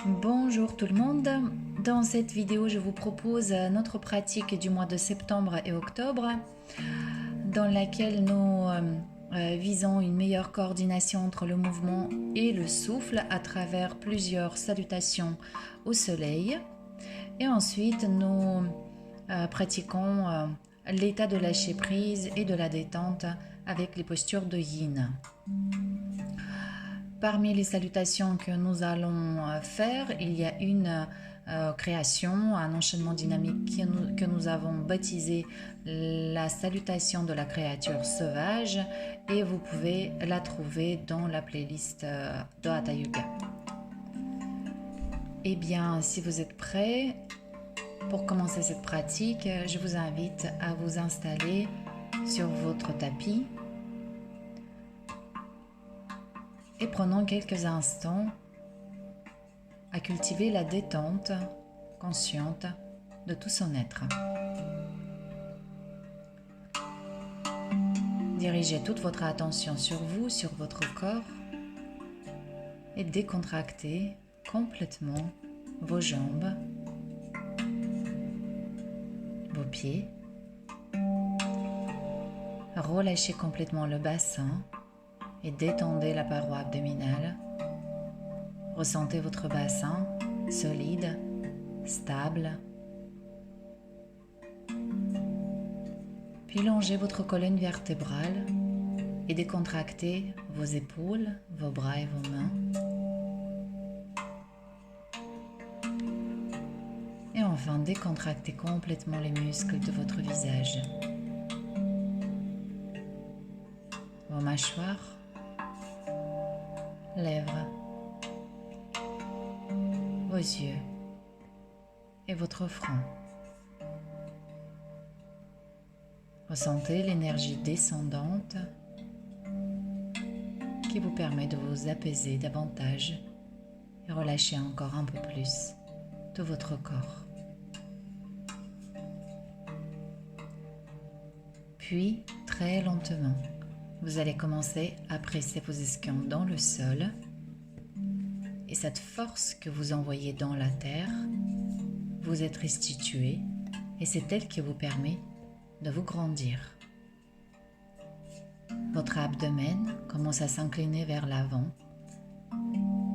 Bonjour tout le monde. Dans cette vidéo, je vous propose notre pratique du mois de septembre et octobre dans laquelle nous visons une meilleure coordination entre le mouvement et le souffle à travers plusieurs salutations au soleil. Et ensuite, nous pratiquons l'état de lâcher prise et de la détente avec les postures de yin. Parmi les salutations que nous allons faire, il y a une création, un enchaînement dynamique que nous avons baptisé la salutation de la créature sauvage et vous pouvez la trouver dans la playlist de Hatha Yoga. Eh bien, si vous êtes prêts pour commencer cette pratique, je vous invite à vous installer sur votre tapis. Et prenons quelques instants à cultiver la détente consciente de tout son être. Dirigez toute votre attention sur vous, sur votre corps et décontractez complètement vos jambes, vos pieds. Relâchez complètement le bassin et détendez la paroi abdominale. Ressentez votre bassin solide, stable. Puis longez votre colonne vertébrale et décontractez vos épaules, vos bras et vos mains. Et enfin, décontractez complètement les muscles de votre visage. Vos mâchoires, lèvres, vos yeux et votre front. Ressentez l'énergie descendante qui vous permet de vous apaiser davantage et relâcher encore un peu plus de votre corps. Puis, très lentement, vous allez commencer à presser vos ischions dans le sol et cette force que vous envoyez dans la terre vous est restituée et c'est elle qui vous permet de vous grandir. Votre abdomen commence à s'incliner vers l'avant,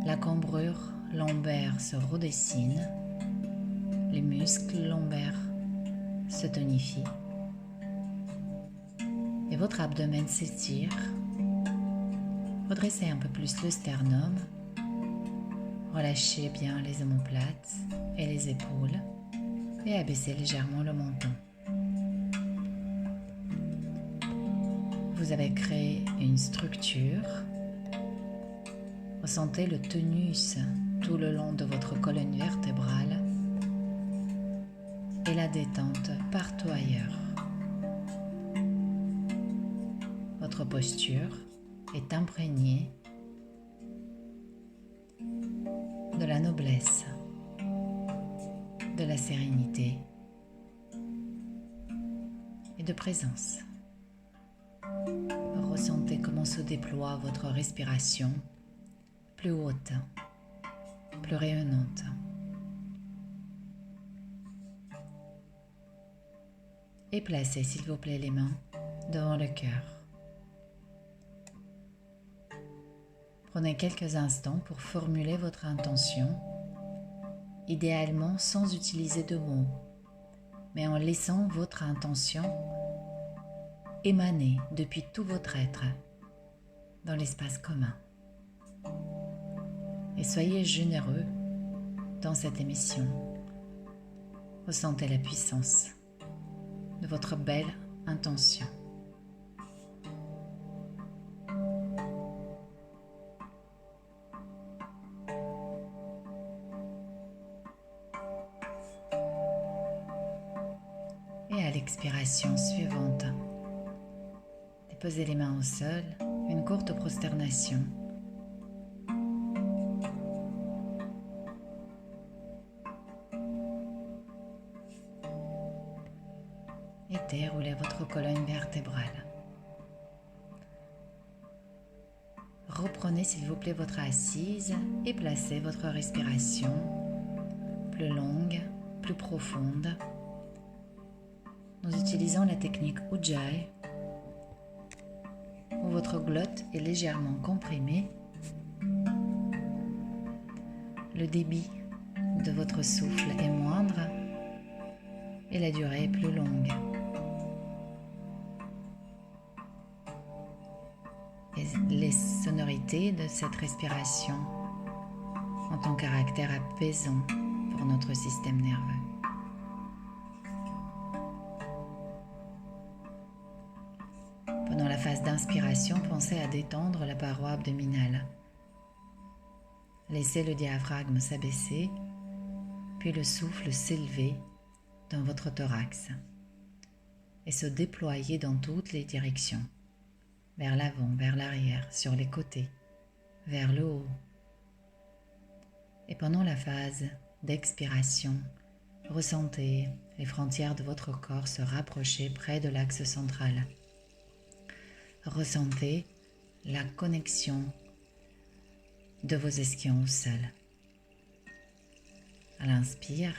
la cambrure lombaire se redessine, les muscles lombaires se tonifient et votre abdomen s'étire. Redressez un peu plus le sternum, relâchez bien les omoplates et les épaules et abaissez légèrement le menton. Vous avez créé une structure. Ressentez le tonus tout le long de votre colonne vertébrale et la détente partout ailleurs. Votre posture est imprégnée de la noblesse, de la sérénité et de présence. Ressentez comment se déploie votre respiration, plus haute, plus rayonnante. Et placez s'il vous plaît les mains devant le cœur. Prenez quelques instants pour formuler votre intention, idéalement sans utiliser de mots, mais en laissant votre intention émaner depuis tout votre être dans l'espace commun. Et soyez généreux dans cette émission. Ressentez la puissance de votre belle intention. Et à l'expiration suivante, déposez les mains au sol, une courte prosternation. Et déroulez votre colonne vertébrale. reprenez s'il vous plaît votre assise et placez votre respiration plus longue, plus profonde. Nous utilisons la technique Ujjayi où votre glotte est légèrement comprimée. Le débit de votre souffle est moindre et la durée est plus longue. Et les sonorités de cette respiration ont un caractère apaisant pour notre système nerveux. Pendant la phase d'inspiration, pensez à détendre la paroi abdominale. Laissez le diaphragme s'abaisser, puis le souffle s'élever dans votre thorax et se déployer dans toutes les directions, vers l'avant, vers l'arrière, sur les côtés, vers le haut. Et pendant la phase d'expiration, ressentez les frontières de votre corps se rapprocher près de l'axe central. Ressentez la connexion de vos ischions au sol. À l'inspire,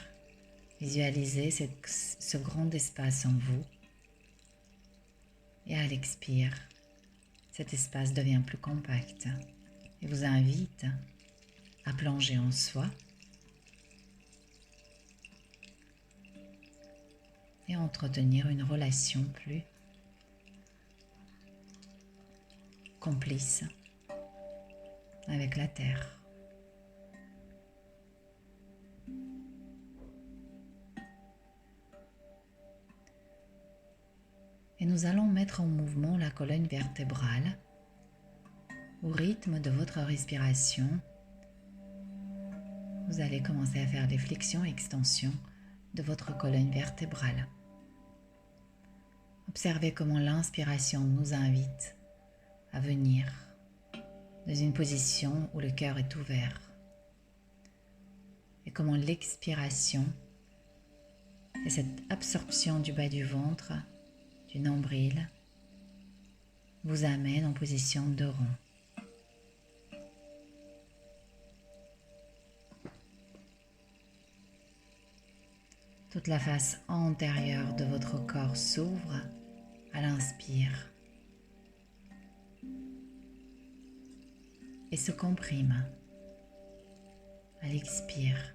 visualisez ce grand espace en vous. Et à l'expire, cet espace devient plus compact et vous invite à plonger en soi et à entretenir une relation plus complice avec la terre. Et nous allons mettre en mouvement la colonne vertébrale au rythme de votre respiration. Vous allez commencer à faire des flexions et extensions de votre colonne vertébrale. Observez comment l'inspiration nous invite à venir dans une position où le cœur est ouvert et comment l'expiration et cette absorption du bas du ventre, du nombril, vous amène en position de rond. Toute la face antérieure de votre corps s'ouvre à l'inspire et se comprime à l'expire.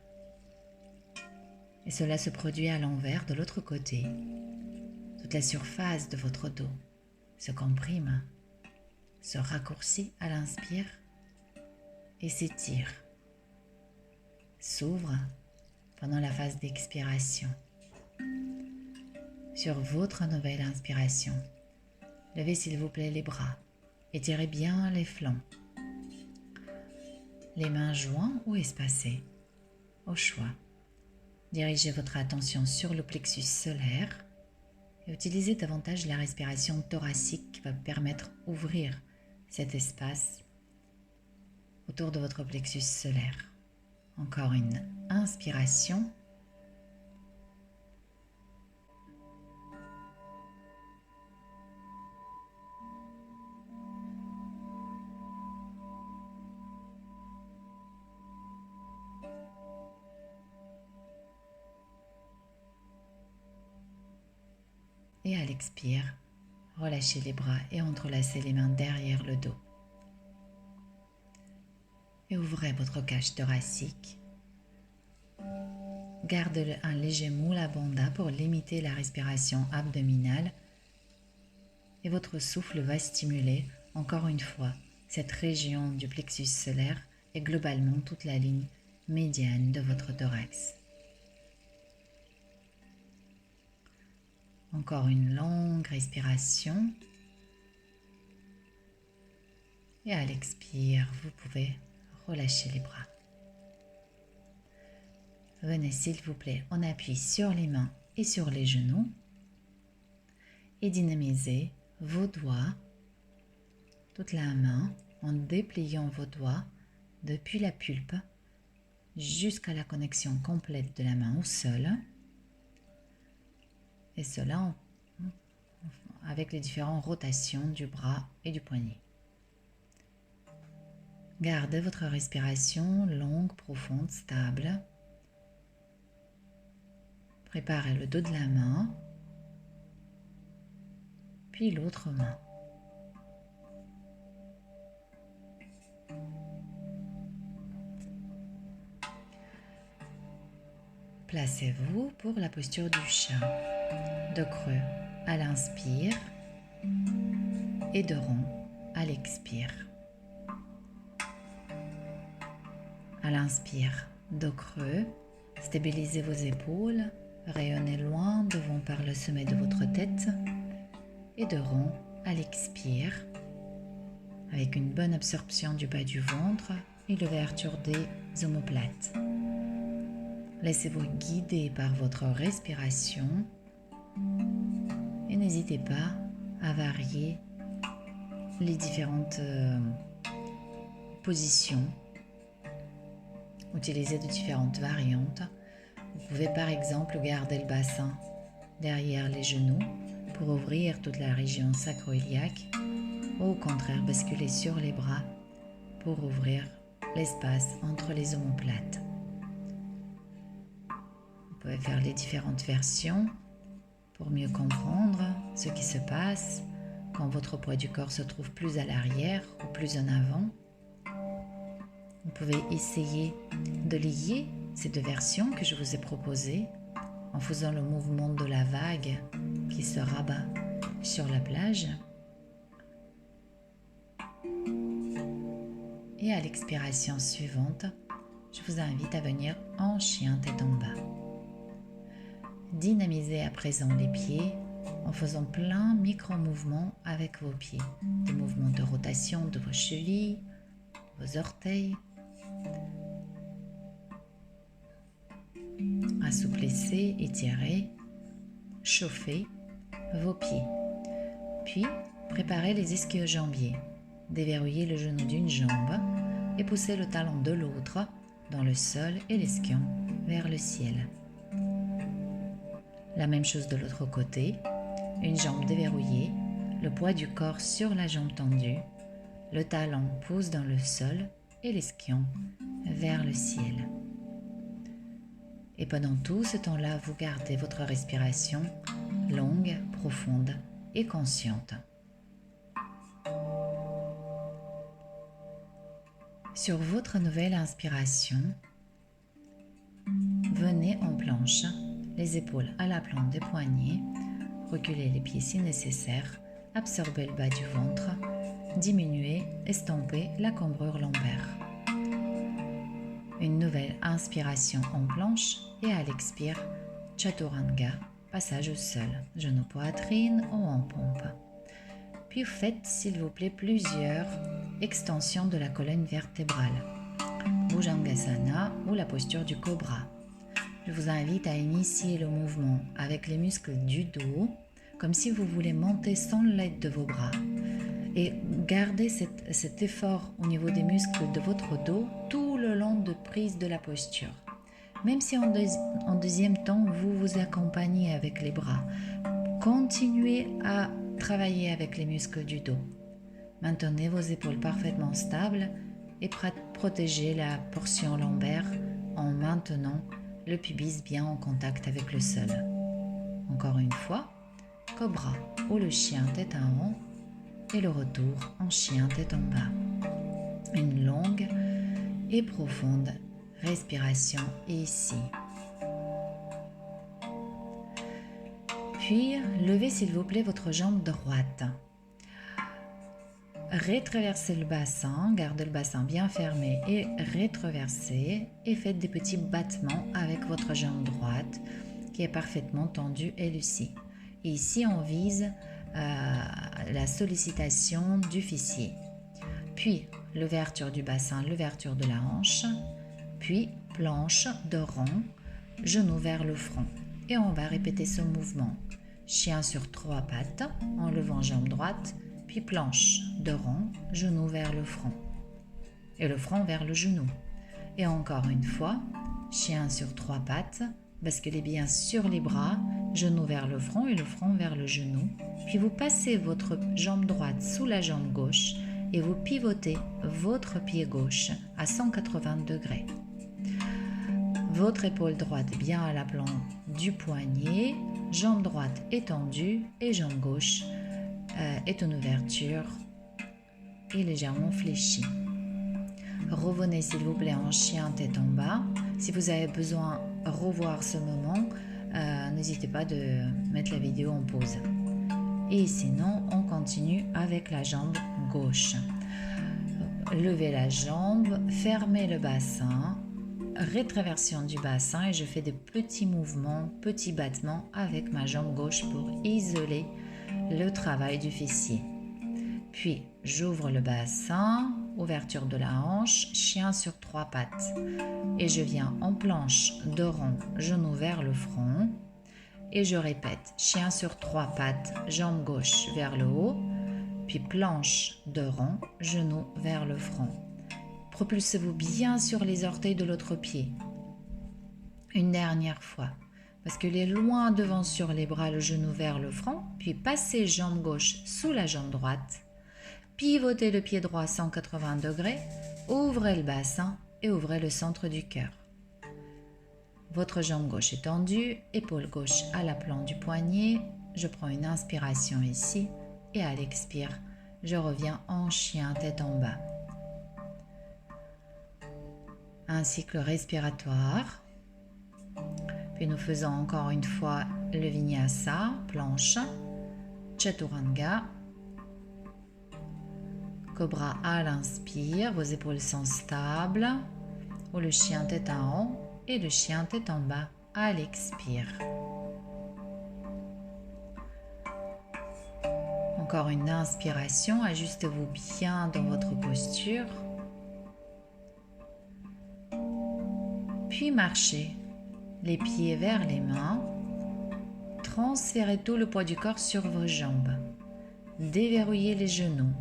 Et cela se produit à l'envers de l'autre côté. Toute la surface de votre dos se comprime, se raccourcit à l'inspire et s'étire, s'ouvre pendant la phase d'expiration. Sur votre nouvelle inspiration, levez s'il vous plaît les bras, étirez bien les flancs, les mains jointes ou espacées, au choix. Dirigez votre attention sur le plexus solaire et utilisez davantage la respiration thoracique qui va permettre d'ouvrir cet espace autour de votre plexus solaire. Encore une inspiration. Et à l'expire, relâchez les bras et entrelacez les mains derrière le dos. Et ouvrez votre cage thoracique. Gardez un léger moule bandha pour limiter la respiration abdominale. Et votre souffle va stimuler, encore une fois, cette région du plexus solaire et globalement toute la ligne médiane de votre thorax. Encore une longue respiration. Et à l'expire, vous pouvez relâcher les bras. Venez s'il vous plaît en appui sur les mains et sur les genoux. Et dynamisez vos doigts, toute la main, en dépliant vos doigts depuis la pulpe jusqu'à la connexion complète de la main au sol. Et cela avec les différentes rotations du bras et du poignet. Gardez votre respiration longue, profonde, stable. Préparez le dos de la main, puis l'autre main. Placez-vous pour la posture du chat, de creux à l'inspire et de rond à l'expire. À l'inspire, dos creux, stabilisez vos épaules, rayonnez loin devant par le sommet de votre tête et de rond à l'expire, avec une bonne absorption du bas du ventre et l'ouverture des omoplates. Laissez-vous guider par votre respiration et n'hésitez pas à varier les différentes positions. Utilisez de différentes variantes. Vous pouvez par exemple garder le bassin derrière les genoux pour ouvrir toute la région sacro-iliaque ou au contraire basculer sur les bras pour ouvrir l'espace entre les omoplates. Vous pouvez faire les différentes versions pour mieux comprendre ce qui se passe quand votre poids du corps se trouve plus à l'arrière ou plus en avant. Vous pouvez essayer de lier ces deux versions que je vous ai proposées en faisant le mouvement de la vague qui se rabat sur la plage. Et à l'expiration suivante, je vous invite à venir en chien tête en bas. Dynamisez à présent les pieds en faisant plein micro-mouvements avec vos pieds. Des mouvements de rotation de vos chevilles, vos orteils. Assouplissez, étirez, chauffez vos pieds. Puis, préparez les ischio-jambiers. Déverrouillez le genou d'une jambe et poussez le talon de l'autre dans le sol et l'esquion vers le ciel. La même chose de l'autre côté, une jambe déverrouillée, le poids du corps sur la jambe tendue, le talon pousse dans le sol et l'esquion vers le ciel. Et pendant tout ce temps-là, vous gardez votre respiration longue, profonde et consciente. Sur votre nouvelle inspiration, venez en planche, les épaules à la plante des poignets, reculez les pieds si nécessaire, absorbez le bas du ventre, diminuez, estompez la cambrure lombaire. Une nouvelle inspiration en planche et à l'expire, Chaturanga, passage au sol, genou poitrine ou en pompe. Puis faites s'il vous plaît plusieurs extensions de la colonne vertébrale, Bhujangasana ou la posture du cobra. Je vous invite à initier le mouvement avec les muscles du dos, comme si vous voulez monter sans l'aide de vos bras. Et gardez cet effort au niveau des muscles de votre dos tout le long de prise de la posture. Même si en deuxième temps, vous vous accompagnez avec les bras, continuez à travailler avec les muscles du dos. Maintenez vos épaules parfaitement stables et protégez la portion lombaire en maintenant le pubis bien en contact avec le sol. Encore une fois, cobra ou le chien tête en haut et le retour en chien tête en bas. Une longue et profonde respiration ici. Puis, levez s'il vous plaît votre jambe droite. Rétraversez le bassin, gardez le bassin bien fermé et rétraversez et faites des petits battements avec votre jambe droite qui est parfaitement tendue elle aussi. Et ici, on vise la sollicitation du fessier. Puis, l'ouverture du bassin, l'ouverture de la hanche. Puis, planche de rond, genou vers le front. Et on va répéter ce mouvement. Chien sur 3 pattes, en levant jambe droite, puis planche de rond, genou vers le front. Et le front vers le genou. Et encore une fois, chien sur 3 pattes, basculez bien sur les bras, genou vers le front et le front vers le genou. Puis vous passez votre jambe droite sous la jambe gauche et vous pivotez votre pied gauche à 180 degrés. Votre épaule droite bien à l'aplomb du poignet, jambe droite étendue et jambe gauche est en ouverture et légèrement fléchie. Revenez s'il vous plaît en chien tête en bas. Si vous avez besoin de revoir ce moment, n'hésitez pas de mettre la vidéo en pause. Et sinon, on continue avec la jambe gauche. Levez la jambe, fermez le bassin, rétraversion du bassin et je fais des petits mouvements, petits battements avec ma jambe gauche pour isoler le travail du fessier. Puis, j'ouvre le bassin, ouverture de la hanche, chien sur 3 pattes. Et je viens en planche de rond, genou vers le front. Et je répète, chien sur 3 pattes, jambe gauche vers le haut. Puis planche de rond, genou vers le front. Propulsez-vous bien sur les orteils de l'autre pied. Une dernière fois. Basculez est loin devant sur les bras, le genou vers le front. Puis passez jambe gauche sous la jambe droite. Pivotez le pied droit à 180 degrés, ouvrez le bassin et ouvrez le centre du cœur. Votre jambe gauche est tendue, épaule gauche à l'aplomb du poignet. Je prends une inspiration ici et à l'expire, je reviens en chien tête en bas. Un cycle respiratoire. Puis nous faisons encore une fois le vinyasa, planche, chaturanga. Cobra à l'inspire, vos épaules sont stables, ou le chien tête en haut et le chien tête en bas à l'expire. Encore une inspiration, ajustez-vous bien dans votre posture. Puis marchez les pieds vers les mains, transférez tout le poids du corps sur vos jambes, déverrouillez les genoux.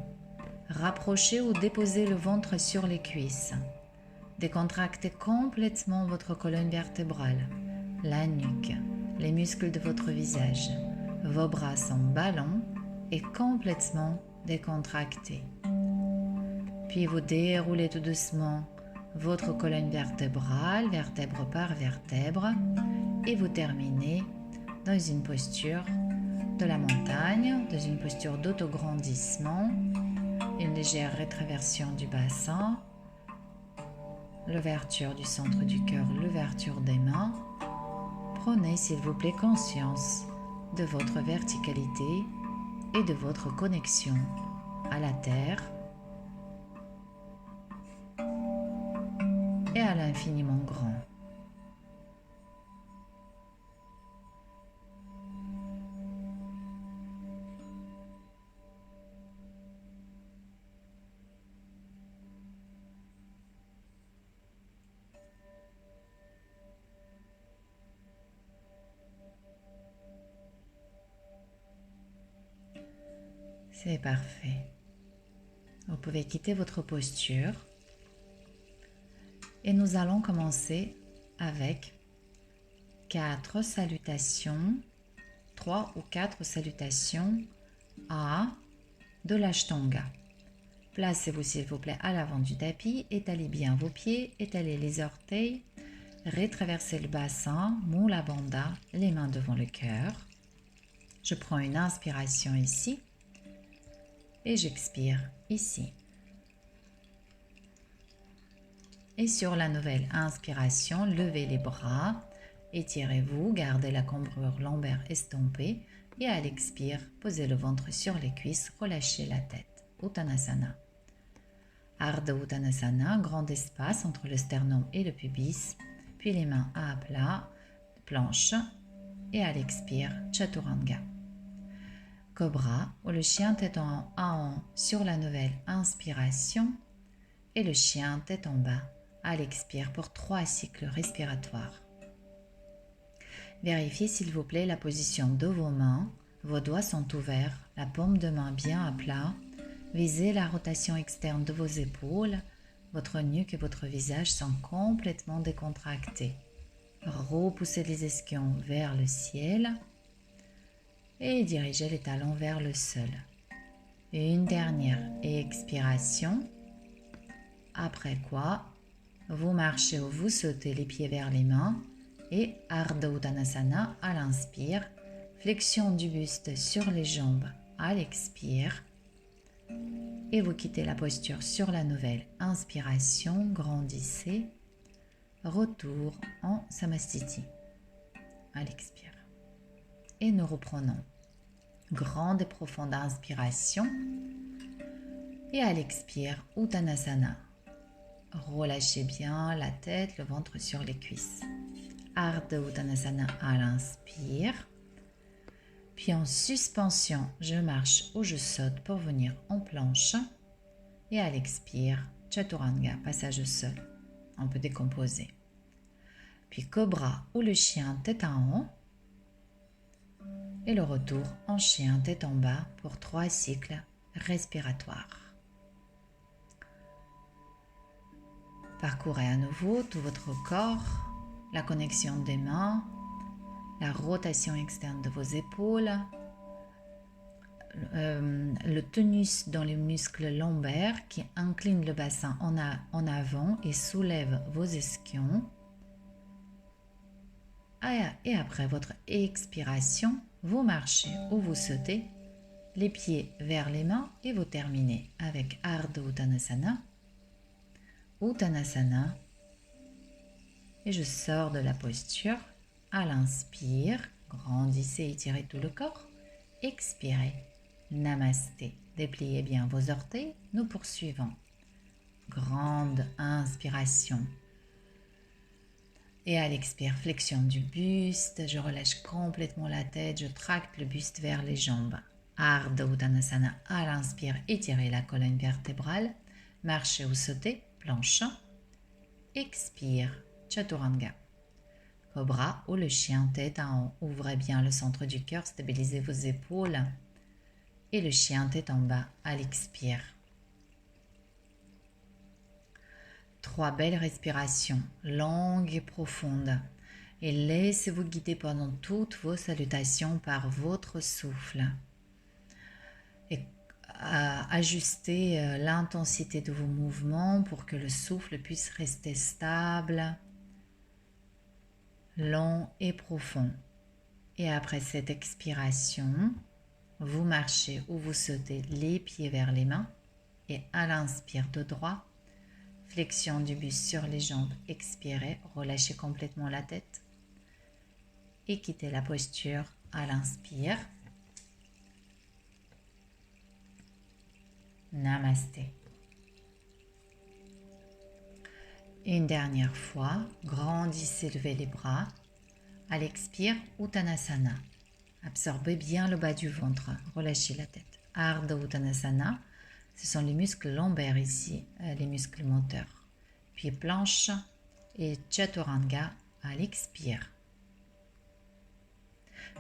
Rapprochez ou déposez le ventre sur les cuisses. Décontractez complètement votre colonne vertébrale, la nuque, les muscles de votre visage. Vos bras sont ballants et complètement décontractés. Puis vous déroulez tout doucement votre colonne vertébrale, vertèbre par vertèbre, et vous terminez dans une posture de la montagne, dans une posture d'autograndissement. Une légère rétraversion du bassin, l'ouverture du centre du cœur, l'ouverture des mains. Prenez s'il vous plaît conscience de votre verticalité et de votre connexion à la terre et à l'infiniment grand. C'est parfait. Vous pouvez quitter votre posture et nous allons commencer avec 4 salutations, 3 ou 4 salutations de l'Ashtanga. Placez-vous s'il vous plaît à l'avant du tapis, étalez bien vos pieds, étalez les orteils, rétraversez le bassin, Mula Bandha, les mains devant le cœur. Je prends une inspiration ici. Et j'expire ici. Et sur la nouvelle inspiration, levez les bras, étirez-vous, gardez la cambrure lombaire estompée et à l'expire, posez le ventre sur les cuisses, relâchez la tête. Uttanasana. Ardha Uttanasana, grand espace entre le sternum et le pubis, puis les mains à plat, planche et à l'expire, Chaturanga. Cobra, ou le chien tête en haut sur la nouvelle inspiration et le chien tête en bas à l'expire pour 3 cycles respiratoires. Vérifiez s'il vous plaît la position de vos mains, vos doigts sont ouverts, la paume de main bien à plat, visez la rotation externe de vos épaules, votre nuque et votre visage sont complètement décontractés. Repoussez les ischions vers le ciel et dirigez les talons vers le sol. Une dernière expiration. Après quoi, vous marchez ou vous sautez les pieds vers les mains et Ardha Uttanasana à l'inspire. Flexion du buste sur les jambes à l'expire. Et vous quittez la posture sur la nouvelle inspiration, grandissez. Retour en Samastiti à l'expire. Et nous reprenons. Grande et profonde inspiration. Et à l'expire, Uttanasana. Relâchez bien la tête, le ventre sur les cuisses. Ardha Uttanasana à l'inspire. Puis en suspension, je marche ou je saute pour venir en planche. Et à l'expire, Chaturanga, passage au sol. On peut décomposer. Puis cobra ou le chien tête en haut. Et le retour en chien tête en bas pour 3 cycles respiratoires. Parcourez à nouveau tout votre corps, la connexion des mains, la rotation externe de vos épaules, le tonus dans les muscles lombaires qui inclinent le bassin en avant et soulèvent vos ischions. Et après votre expiration, vous marchez ou vous sautez les pieds vers les mains et vous terminez avec Ardha Uttanasana. Uttanasana. Et je sors de la posture. À l'inspire, grandissez, étirez tout le corps. Expirez, namasté. Dépliez bien vos orteils. Nous poursuivons. Grande inspiration. Et à l'expire, flexion du buste. Je relâche complètement la tête. Je tracte le buste vers les jambes. Ardha Uttanasana. À l'inspire, étirez la colonne vertébrale. Marchez ou sautez, planche. Expire, Chaturanga. Cobra ou le chien tête en haut. Ouvrez bien le centre du cœur, stabilisez vos épaules. Et le chien tête en bas à l'expire. 3 belles respirations, longues et profondes. Et laissez-vous guider pendant toutes vos salutations par votre souffle. Et ajustez l'intensité de vos mouvements pour que le souffle puisse rester stable, long et profond. Et après cette expiration, vous marchez ou vous sautez les pieds vers les mains et à l'inspire de droit, flexion du buste sur les jambes, expirez, relâchez complètement la tête et quittez la posture à l'inspire. Namasté. Une dernière fois, grandissez, levez les bras. À l'expire, Uttanasana. Absorbez bien le bas du ventre, relâchez la tête. Ardha Uttanasana, ce sont les muscles lombaires ici, les muscles moteurs. Puis planche et Chaturanga à l'expire.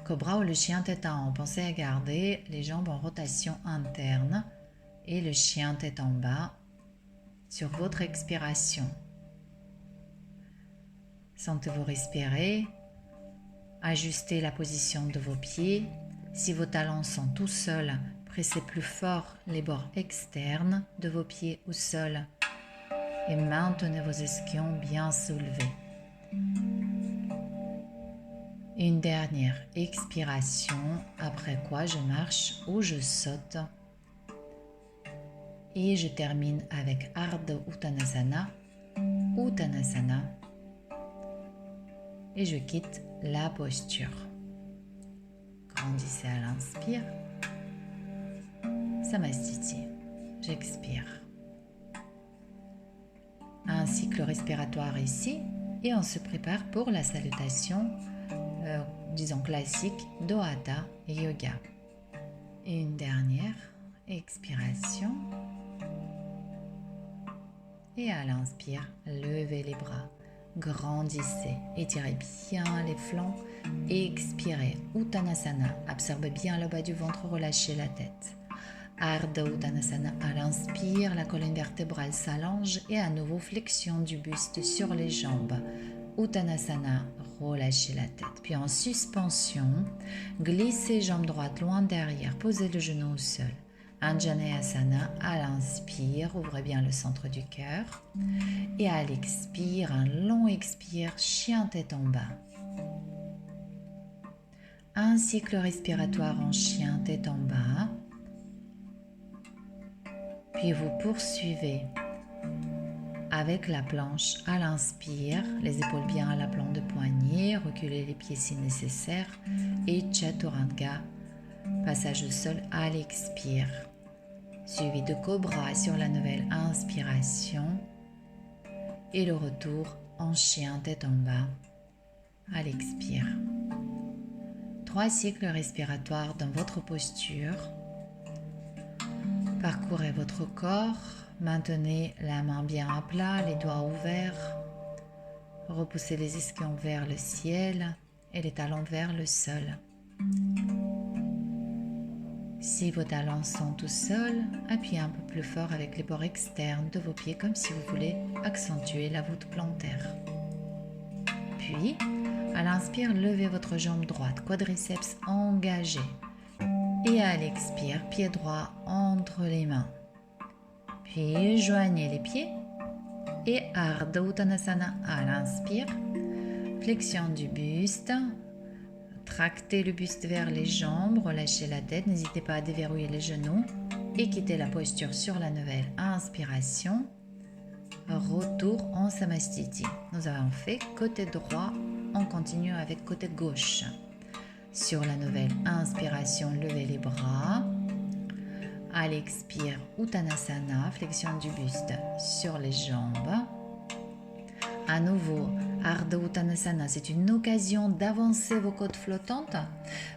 Cobra ou le chien tête en haut, pensez à garder les jambes en rotation interne et le chien tête en bas sur votre expiration. Sentez-vous respirer, ajustez la position de vos pieds. Si vos talons sont tout seuls, pressez plus fort les bords externes de vos pieds au sol et maintenez vos ischions bien soulevés. Une dernière expiration, après quoi je marche ou je saute. Et je termine avec Ardha Uttanasana, Uttanasana. Et je quitte la posture. Grandissez à l'inspire. Samastiti. J'expire. Un cycle respiratoire ici. Et on se prépare pour la salutation, disons classique, do Hatha Yoga. Et une dernière expiration. Et à l'inspire, levez les bras, grandissez, étirez bien les flancs et expirez. Uttanasana, absorbez bien le bas du ventre, relâchez la tête. Ardha Uttanasana, à l'inspire, la colonne vertébrale s'allonge et à nouveau flexion du buste sur les jambes. Uttanasana, relâchez la tête. Puis en suspension, glissez jambe droite loin derrière, posez le genou au sol. Anjaneyasana, à l'inspire, ouvrez bien le centre du cœur. Et à l'expire, un long expire, chien tête en bas. Un cycle respiratoire en chien tête en bas. Puis vous poursuivez avec la planche à l'inspire, les épaules bien à la plante de poignet, reculez les pieds si nécessaire et Chaturanga, passage au sol à l'expire. Suivi de Cobra sur la nouvelle inspiration et le retour en chien tête en bas à l'expire. 3 cycles respiratoires dans votre posture. Parcourez votre corps, maintenez la main bien à plat, les doigts ouverts. Repoussez les ischions vers le ciel et les talons vers le sol. Si vos talons sont au sol, appuyez un peu plus fort avec les bords externes de vos pieds comme si vous voulez accentuer la voûte plantaire. Puis, à l'inspire, levez votre jambe droite, quadriceps engagé. Et à l'expire, pied droit entre les mains. Puis, joignez les pieds et Ardha Uttanasana à l'inspire. Flexion du buste. Tractez le buste vers les jambes, relâchez la tête, n'hésitez pas à déverrouiller les genoux et quittez la posture sur la nouvelle inspiration. Retour en Samastiti. Nous avons fait côté droit, on continue avec côté gauche. Sur la nouvelle inspiration, levez les bras. À l'expire, Uttanasana, flexion du buste sur les jambes. À nouveau, Ardha Uttanasana, c'est une occasion d'avancer vos côtes flottantes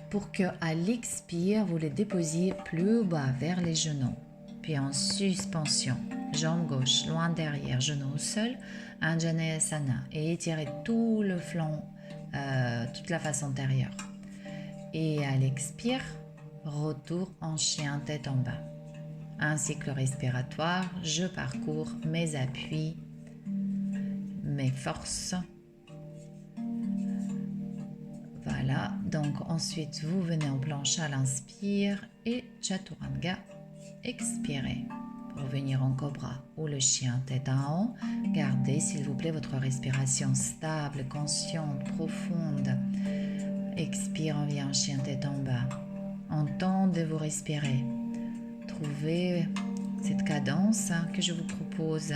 pour que à l'expire, vous les déposiez plus bas vers les genoux. Puis en suspension, jambe gauche loin derrière, genou au sol, Anjaneyasana et étirez tout le flanc, toute la face antérieure. Et à l'expire, retour en chien tête en bas. Un cycle respiratoire, je parcours mes appuis, mes forces. Voilà, donc ensuite vous venez en planche à l'inspire et Chaturanga, expirez. Pour venir en cobra ou le chien tête en haut, gardez s'il vous plaît votre respiration stable, consciente, profonde. Expire, on vient en chien tête en bas. Entendez-vous respirer. Trouvez cette cadence que je vous propose.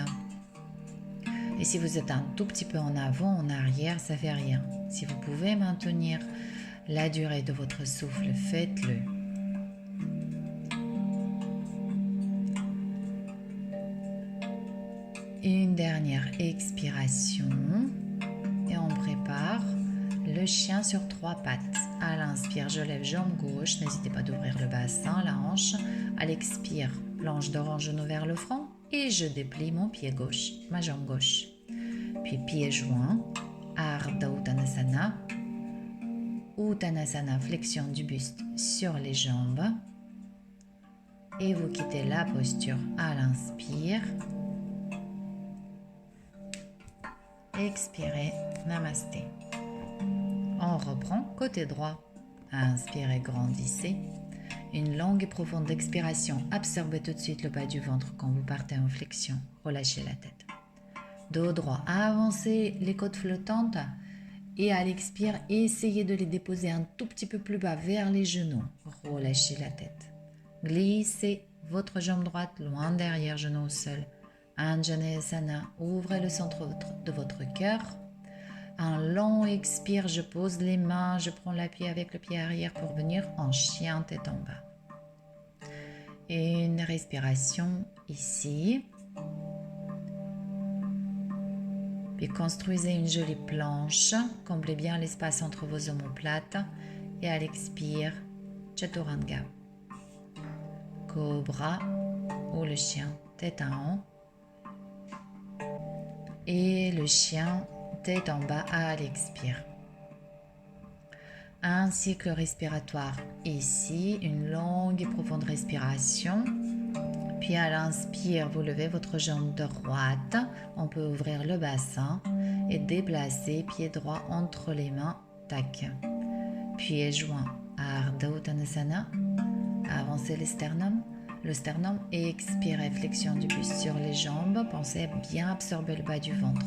Et si vous êtes un tout petit peu en avant, en arrière, ça ne fait rien. Si vous pouvez maintenir la durée de votre souffle, faites-le. Une dernière expiration. Et on prépare le chien sur 3 pattes. À l'inspire, je lève jambe gauche. N'hésitez pas d'ouvrir le bassin, la hanche. À l'expire, planche d'orange, genou vers le front. Et je déplie mon pied gauche, ma jambe gauche. Puis pieds joints, Ardha Uttanasana. Uttanasana, flexion du buste sur les jambes. Et vous quittez la posture à l'inspire. Expirez, namasté. On reprend côté droit. Inspirez, grandissez. Une longue et profonde expiration. Absorbez tout de suite le bas du ventre quand vous partez en flexion. Relâchez la tête. Dos droit. Avancez les côtes flottantes. Et à l'expire, essayez de les déposer un tout petit peu plus bas vers les genoux. Relâchez la tête. Glissez votre jambe droite loin derrière, genou au sol. Anjaneyasana, ouvrez le centre de votre cœur. Un long expire, je pose les mains, je prends l'appui avec le pied arrière pour venir en chien tête en bas. Une respiration ici. Puis construisez une jolie planche, comblez bien l'espace entre vos omoplates et à l'expire, Chaturanga. Cobra ou le chien tête en haut. Et le chien tête en bas à l'expire. Un cycle respiratoire ici, une longue et profonde respiration. Puis à l'inspire, vous levez votre jambe droite. On peut ouvrir le bassin et déplacer pied droit entre les mains. Tac. Pieds joints. Ardha Uttanasana. Avancez le sternum. le sternum et expirez, flexion du buste sur les jambes. Pensez à bien absorber le bas du ventre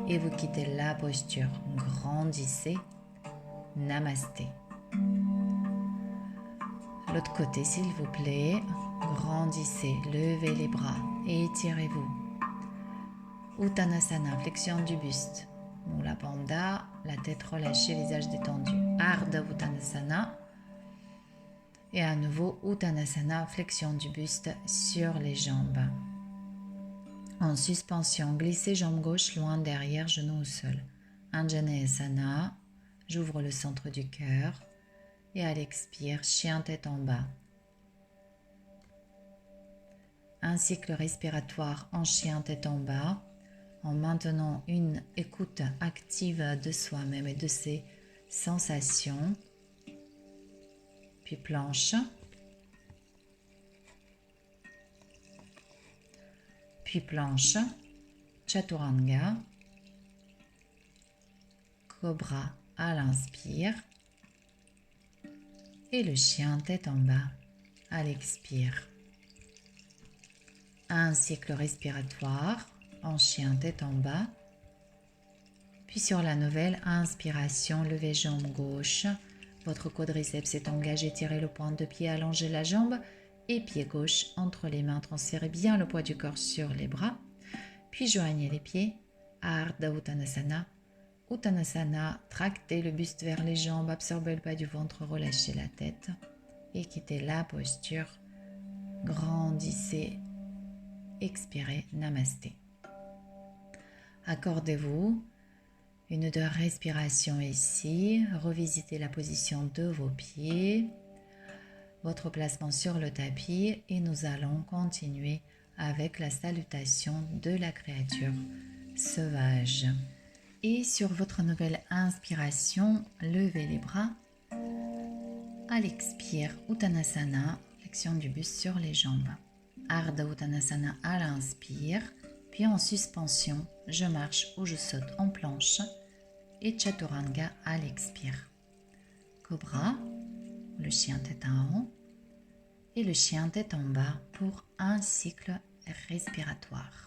et vous quittez la posture. Grandissez. Namasté. L'autre côté, s'il vous plaît. Grandissez, levez les bras et étirez-vous. Uttanasana, flexion du buste. Mula Bandha, la tête relâchée, visage détendu. Ardha Uttanasana. Et à nouveau, Uttanasana, flexion du buste sur les jambes. En suspension, glissez jambe gauche loin derrière, genou au sol. Anjaneyasana, j'ouvre le centre du cœur. Et à l'expire, chien tête en bas. Un cycle respiratoire en chien tête en bas, en maintenant une écoute active de soi-même et de ses sensations. Puis planche. Puis planche. Chaturanga. Cobra à l'inspire. Et le chien tête en bas à l'expire. Un cycle respiratoire en chien tête en bas. Puis sur la nouvelle inspiration, levez jambe gauche. Votre quadriceps est engagé, tirez le point de pied, allongez la jambe et pied gauche entre les mains. Transférez bien le poids du corps sur les bras. Puis joignez les pieds. Ardha Uttanasana. Uttanasana, tractez le buste vers les jambes, absorbez le bas du ventre, relâchez la tête et quittez la posture. Grandissez, expirez, namasté. Accordez-vous une de respiration ici, revisitez la position de vos pieds, votre placement sur le tapis et nous allons continuer avec la salutation de la créature sauvage. Et sur votre nouvelle inspiration, levez les bras. À l'expire, Uttanasana, flexion du buste sur les jambes. Ardha Uttanasana à l'inspire, puis en suspension, je marche ou je saute en planche. Et Chaturanga à l'expire. Cobra, le chien tête en haut et le chien tête en bas pour un cycle respiratoire.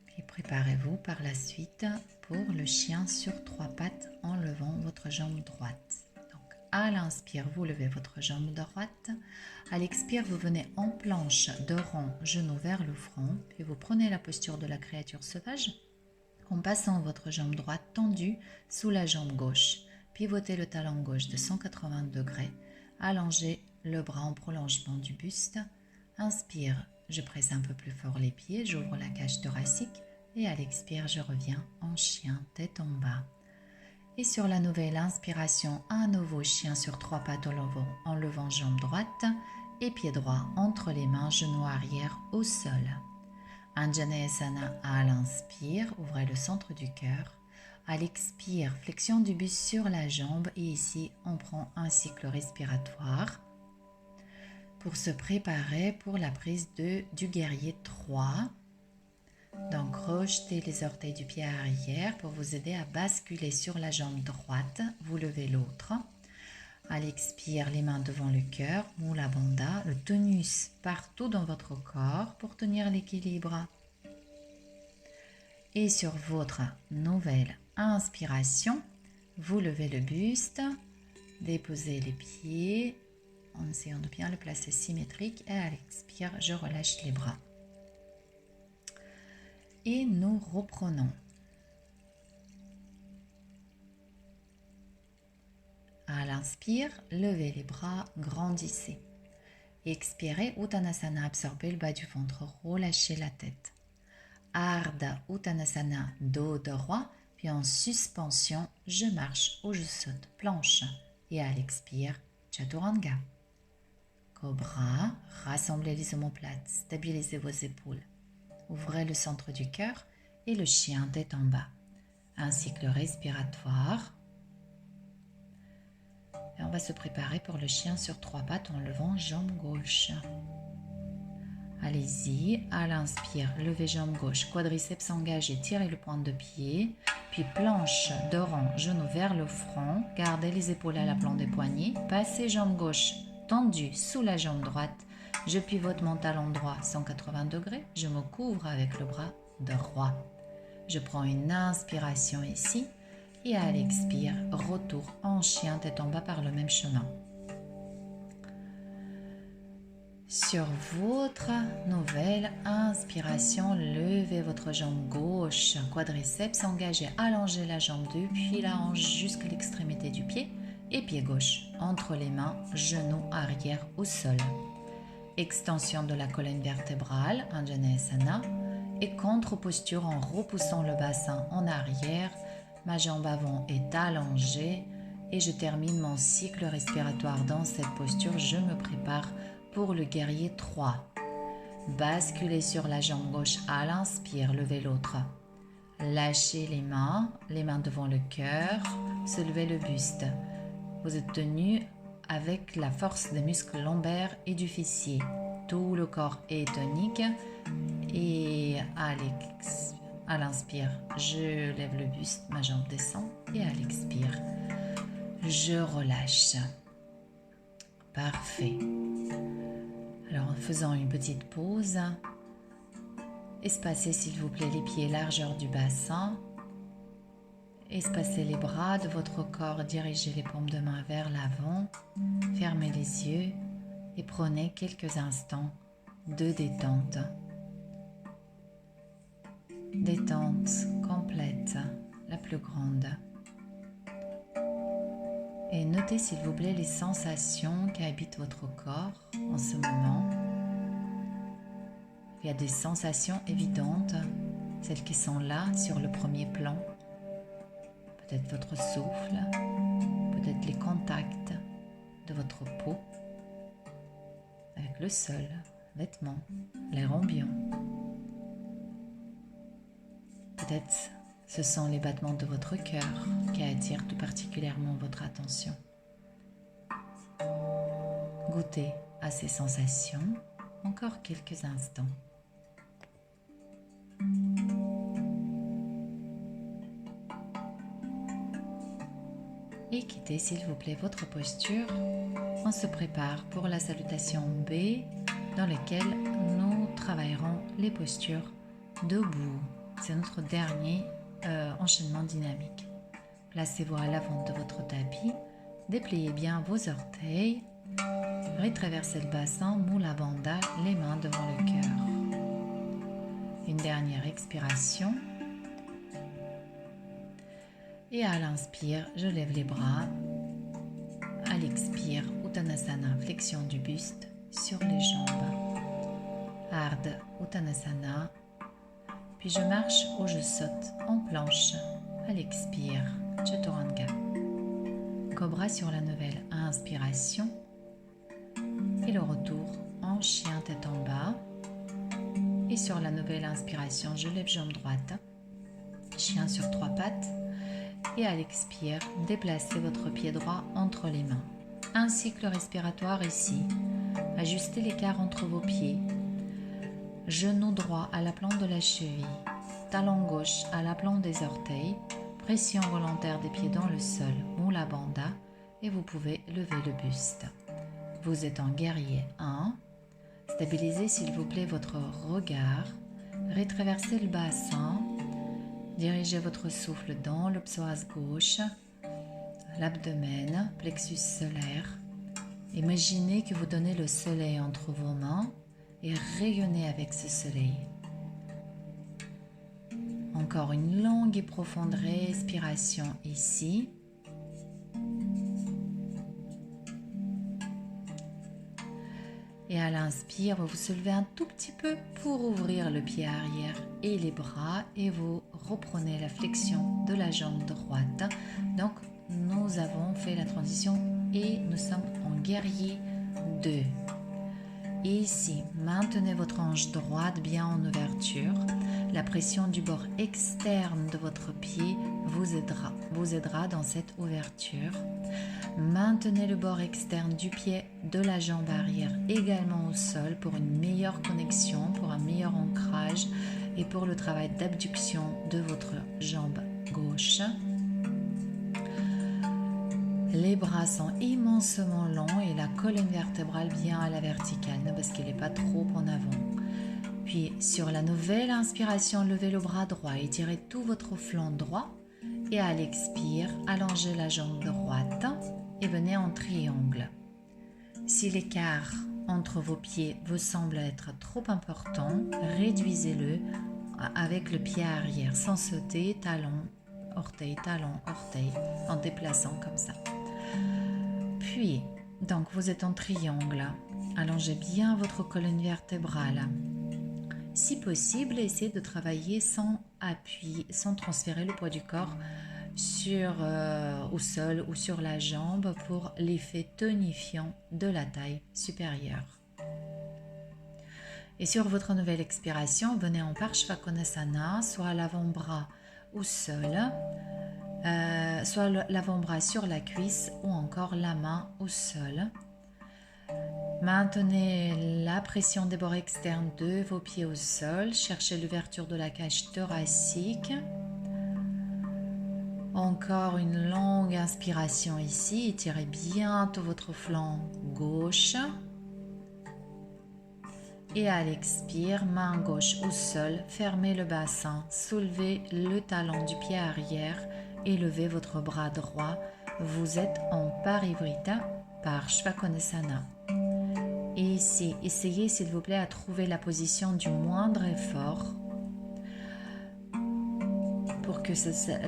Puis préparez-vous par la suite pour le chien sur 3 pattes en levant votre jambe droite. Donc à l'inspire, vous levez votre jambe droite. À l'expire, vous venez en planche de rond, genou vers le front. Puis vous prenez la posture de la créature sauvage en passant votre jambe droite tendue sous la jambe gauche. Pivotez le talon gauche de 180 degrés. Allongez le bras en prolongement du buste. Inspire, je presse un peu plus fort les pieds, j'ouvre la cage thoracique et à l'expire, je reviens en chien tête en bas. Et sur la nouvelle inspiration, un nouveau chien sur 3 pattes en levant jambe droite et pied droit entre les mains, genou arrière au sol. Anjaneyasana à l'inspire, ouvrez le centre du cœur. À l'expire, flexion du buste sur la jambe et ici, on prend un cycle respiratoire pour se préparer pour la prise du guerrier 3. Donc, rejetez les orteils du pied arrière pour vous aider à basculer sur la jambe droite. Vous levez l'autre. À l'expire, les mains devant le cœur, Mula Bandha, le tonus partout dans votre corps pour tenir l'équilibre. Et sur votre nouvelle inspiration, vous levez le buste, déposez les pieds en essayant de bien le placer symétrique et à l'expire, je relâche les bras. Et nous reprenons. À l'inspire, levez les bras, grandissez. Expirez, Uttanasana, absorbez le bas du ventre, relâchez la tête. Ardha Uttanasana, dos droit, puis en suspension, je marche ou je saute, planche. Et à l'expire, Chaturanga. Cobra, rassemblez les omoplates, stabilisez vos épaules. Ouvrez le centre du cœur et le chien tête en bas. Un cycle respiratoire. Et on va se préparer pour le chien sur 3 pattes en levant jambe gauche. Allez-y, à l'inspire, levez jambe gauche, quadriceps engagé, tirez le point de pied. puis planche de rang, genou vers le front, gardez les épaules à l'aplomb des poignets, passez jambe gauche tendue sous la jambe droite, je pivote mon talon droit 180 degrés, je me couvre avec le bras droit. Je prends une inspiration ici et à l'expire, retour en chien tête en bas par le même chemin. Sur votre nouvelle inspiration, levez votre jambe gauche, quadriceps engagé, allongez la jambe depuis la hanche jusqu'à l'extrémité du pied et pied gauche entre les mains, genoux arrière au sol. Extension de la colonne vertébrale, Anjaneyasana, et contre-posture en repoussant le bassin en arrière, ma jambe avant est allongée et je termine mon cycle respiratoire dans cette posture, je me prépare pour le guerrier 3. Basculez sur la jambe gauche à l'inspire, levez l'autre. Lâchez les mains devant le cœur, soulevez le buste. Vous êtes tenu avec la force des muscles lombaires et du fessier. Tout le corps est tonique et à l'inspire, je lève le buste, ma jambe descend et à l'expire, je relâche. Parfait. Alors en faisant une petite pause, espacez s'il vous plaît les pieds largeur du bassin, espacez les bras de votre corps, dirigez les paumes de main vers l'avant, fermez les yeux et prenez quelques instants de détente. Détente complète, la plus grande. Et notez s'il vous plaît les sensations qui habitent votre corps en ce moment. Il y a des sensations évidentes, celles qui sont là sur le premier plan. Peut-être votre souffle, peut-être les contacts de votre peau avec le sol, vêtements, l'air ambiant. Peut-être ce sont les battements de votre cœur qui attirent tout particulièrement votre attention. Goûtez à ces sensations encore quelques instants. Et quittez s'il vous plaît votre posture. On se prépare pour la salutation B dans laquelle nous travaillerons les postures debout. C'est notre dernier enchaînement dynamique. Placez-vous à l'avant de votre tapis, dépliez bien vos orteils, retraversez le bassin, Mula Bandha, les mains devant le cœur. Une dernière expiration. Et à l'inspire, je lève les bras. À l'expire, Uttanasana, flexion du buste sur les jambes. Ardha Uttanasana. Puis je marche ou je saute en planche. À l'expire, Chaturanga. Cobra sur la nouvelle inspiration. Et le retour en chien tête en bas. Et sur la nouvelle inspiration, je lève jambe droite. Chien sur 3 pattes. Et à l'expire, déplacez votre pied droit entre les mains. Un cycle respiratoire ici. Ajustez l'écart entre vos pieds. Genou droit à l'aplomb de la cheville, talon gauche à l'aplomb des orteils, pression volontaire des pieds dans le sol, Mula Bandha, et vous pouvez lever le buste. Vous êtes en guerrier 1. Stabilisez s'il vous plaît votre regard, rétraversez le bassin, dirigez votre souffle dans le psoas gauche, l'abdomen, plexus solaire. Imaginez que vous donnez le soleil entre vos mains et rayonnez avec ce soleil. Encore une longue et profonde respiration ici. Et à l'inspire, vous vous soulevez un tout petit peu pour ouvrir le pied arrière et les bras et vous reprenez la flexion de la jambe droite. Donc, nous avons fait la transition et nous sommes en guerrier 2. Et ici, maintenez votre hanche droite bien en ouverture. La pression du bord externe de votre pied vous aidera dans cette ouverture. Maintenez le bord externe du pied de la jambe arrière également au sol pour une meilleure connexion, pour un meilleur ancrage et pour le travail d'abduction de votre jambe gauche. Les bras sont immensement longs et la colonne vertébrale bien à la verticale, parce qu'il n'est pas trop en avant. Puis sur la nouvelle inspiration, levez le bras droit, étirez tout votre flanc droit. Et à l'expire, allongez la jambe droite et venez en triangle. Si l'écart entre vos pieds vous semble être trop important, réduisez-le avec le pied arrière, sans sauter, talon, orteil, en déplaçant comme ça. Puis, donc vous êtes en triangle, allongez bien votre colonne vertébrale. Si possible, essayez de travailler sans appui, sans transférer le poids du corps au sol ou sur la jambe pour l'effet tonifiant de la taille supérieure. Et sur votre nouvelle expiration, venez en Parshvakonasana, soit l'avant-bras au sol, soit l'avant-bras sur la cuisse ou encore la main au sol. Maintenez la pression des bords externes de vos pieds au sol. Cherchez l'ouverture de la cage thoracique. Encore une longue inspiration ici. Étirez bien tout votre flanc gauche. Et à l'expire, main gauche au sol. Fermez le bassin. Soulevez le talon du pied arrière et levez votre bras droit. Vous êtes en Parivrtta, Parshvakonasana. Et ici, essayez s'il vous plaît à trouver la position du moindre effort pour que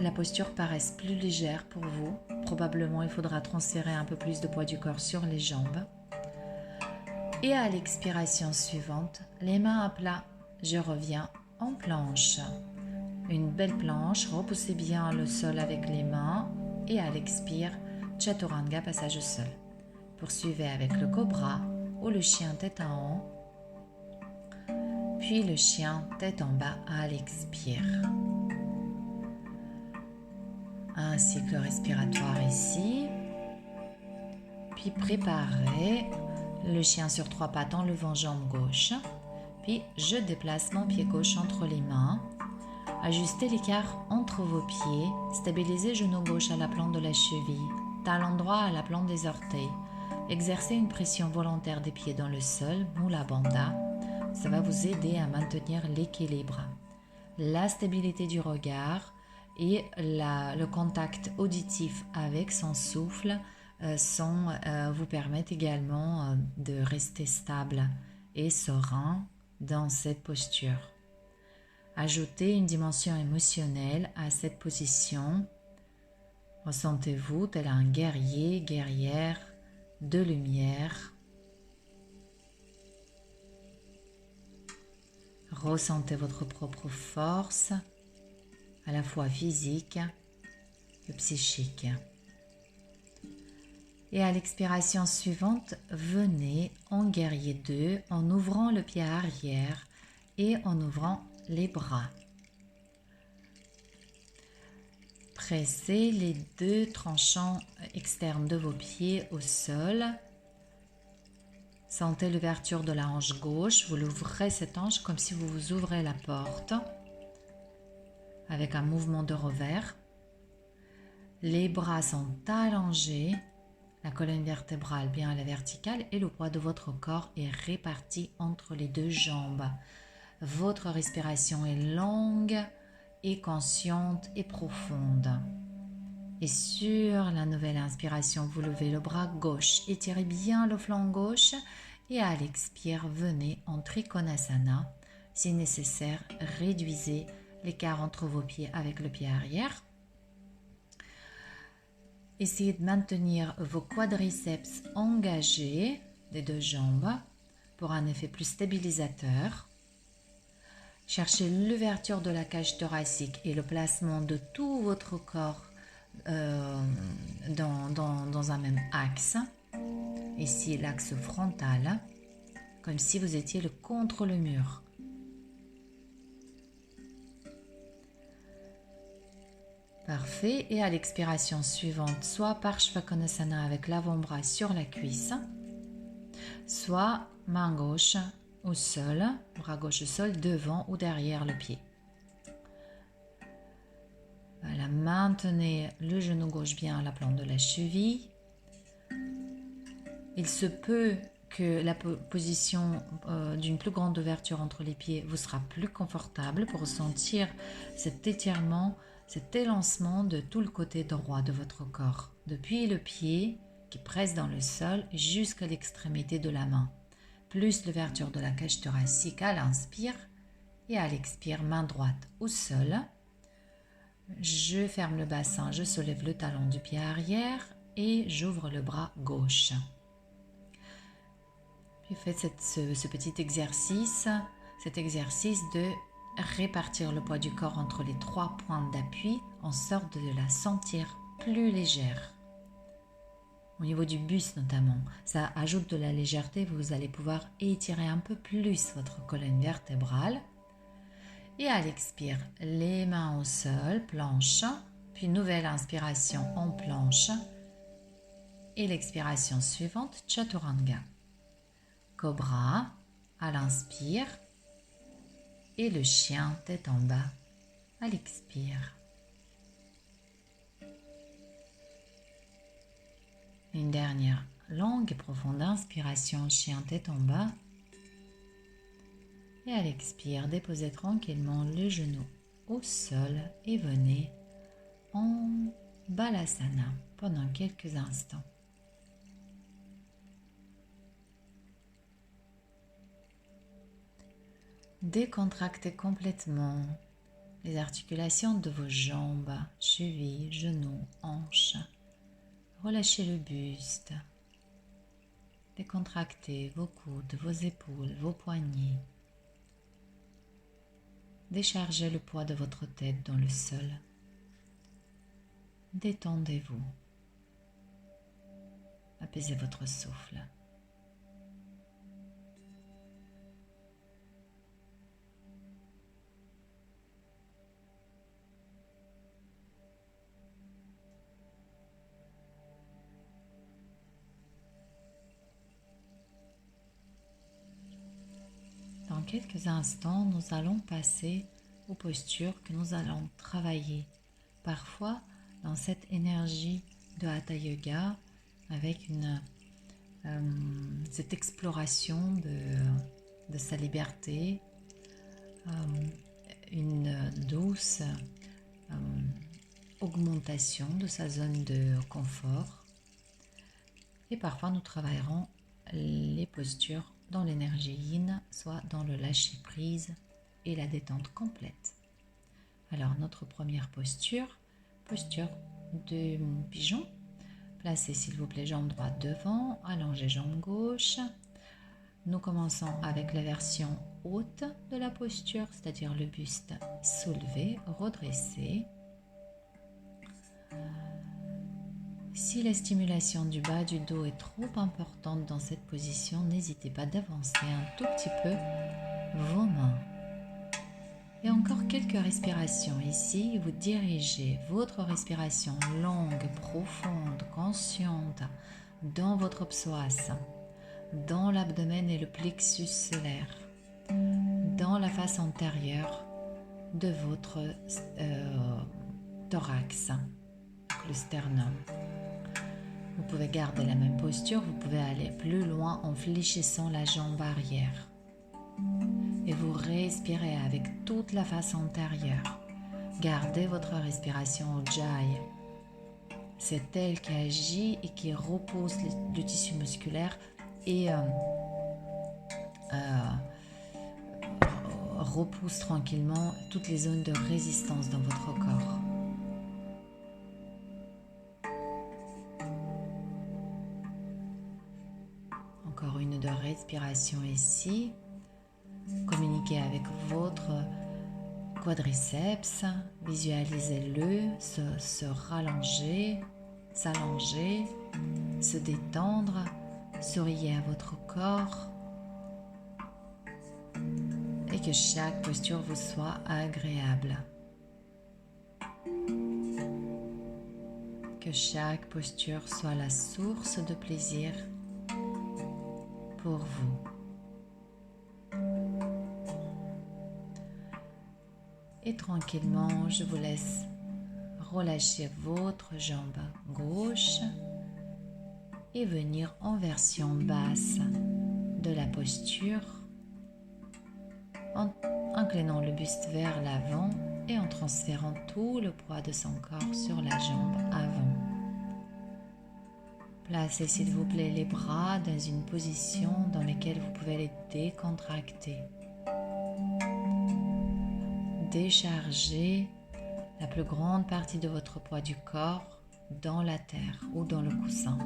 la posture paraisse plus légère pour vous. Probablement, il faudra transférer un peu plus de poids du corps sur les jambes. Et à l'expiration suivante, les mains à plat, je reviens en planche. Une belle planche, repoussez bien le sol avec les mains et à l'expire, Chaturanga, passage au sol. Poursuivez avec le cobra ou le chien tête en haut, puis le chien tête en bas à l'expire. Un cycle respiratoire ici, puis préparez le chien sur 3 pattes en levant jambe gauche, puis je déplace mon pied gauche entre les mains, ajustez l'écart entre vos pieds, stabilisez genou gauche à la plante de la cheville, talon droit à la plante des orteils. Exercez une pression volontaire des pieds dans le sol, Mula Bandha. Ça va vous aider à maintenir l'équilibre. La stabilité du regard et le contact auditif avec son souffle vous permettent également de rester stable et serein dans cette posture. Ajoutez une dimension émotionnelle à cette position. Ressentez-vous tel un guerrier, guerrière, de lumière. Ressentez votre propre force, à la fois physique et psychique. Et à l'expiration suivante, venez en guerrier 2 en ouvrant le pied arrière et en ouvrant les bras. Pressez les 2 tranchants externes de vos pieds au sol. Sentez l'ouverture de la hanche gauche. Vous l'ouvrez cette hanche comme si vous ouvrez la porte avec un mouvement de revers. Les bras sont allongés, la colonne vertébrale bien à la verticale et le poids de votre corps est réparti entre les 2 jambes. Votre respiration est longue et consciente et profonde. Et sur la nouvelle inspiration, vous levez le bras gauche, étirez bien le flanc gauche et à l'expire, venez en Trikonasana. Si nécessaire, réduisez l'écart entre vos pieds avec le pied arrière. Essayez de maintenir vos quadriceps engagés des 2 jambes pour un effet plus stabilisateur. Cherchez l'ouverture de la cage thoracique et le placement de tout votre corps dans un même axe. Ici, l'axe frontal, comme si vous étiez contre le mur. Parfait. Et à l'expiration suivante, soit Parshvakonasana avec l'avant-bras sur la cuisse, soit main gauche au sol, bras gauche au sol, devant ou derrière le pied. Voilà, Voilà, maintenez le genou gauche bien à la plante de la cheville. Il se peut que la position d'une plus grande ouverture entre les pieds vous sera plus confortable pour ressentir cet étirement, cet élancement de tout le côté droit de votre corps, depuis le pied qui presse dans le sol jusqu'à l'extrémité de la main, plus l'ouverture de la cage thoracique à l'inspire et à l'expire, main droite au sol. Je ferme le bassin, je soulève le talon du pied arrière et j'ouvre le bras gauche. Puis faites ce petit exercice, cet exercice de répartir le poids du corps entre les 3 points d'appui en sorte de la sentir plus légère. Au niveau du buste notamment, ça ajoute de la légèreté, vous allez pouvoir étirer un peu plus votre colonne vertébrale. Et à l'expire, les mains au sol, planche, puis nouvelle inspiration en planche. Et l'expiration suivante, Chaturanga. Cobra à l'inspire et le chien tête en bas à l'expire. Une dernière longue et profonde inspiration, chien tête en bas. Et à l'expire, déposez tranquillement le genou au sol et venez en Balasana pendant quelques instants. Décontractez complètement les articulations de vos jambes, chevilles, genoux, hanches. Relâchez le buste. Décontractez vos coudes, vos épaules, vos poignets. Déchargez le poids de votre tête dans le sol. Détendez-vous. Apaisez votre souffle. Dans quelques instants, nous allons passer aux postures que nous allons travailler. Parfois, dans cette énergie de Hatha Yoga, avec cette exploration de sa liberté, une douce augmentation de sa zone de confort. Et parfois, nous travaillerons les postures dans l'énergie yin, soit dans le lâcher-prise et la détente complète. Alors, notre première posture de pigeon. Placez s'il vous plaît jambe droite devant, allongez jambe gauche. Nous commençons avec la version haute de la posture, c'est-à-dire le buste soulevé, redressé. Si la stimulation du bas du dos est trop importante dans cette position, n'hésitez pas d'avancer un tout petit peu vos mains. Et encore quelques respirations ici. Vous dirigez votre respiration longue, profonde, consciente dans votre psoas, dans l'abdomen et le plexus solaire, dans la face antérieure de votre thorax, le sternum. Vous pouvez garder la même posture, vous pouvez aller plus loin en fléchissant la jambe arrière. Et vous respirez avec toute la face antérieure. Gardez votre respiration au Ujjayi. C'est elle qui agit et qui repose le tissu musculaire et repousse tranquillement toutes les zones de résistance dans votre corps. Encore une de respiration ici. Communiquez avec votre quadriceps, visualisez-le, se rallonger, s'allonger, se détendre, souriez à votre corps et que chaque posture vous soit agréable. Que chaque posture soit la source de plaisir pour vous. Et tranquillement, je vous laisse relâchez votre jambe gauche et venir en version basse de la posture en inclinant le buste vers l'avant et en transférant tout le poids de son corps sur la jambe avant. Placez s'il vous plaît les bras dans une position dans laquelle vous pouvez les décontracter. Déchargez la plus grande partie de votre poids du corps dans la terre ou dans le coussin.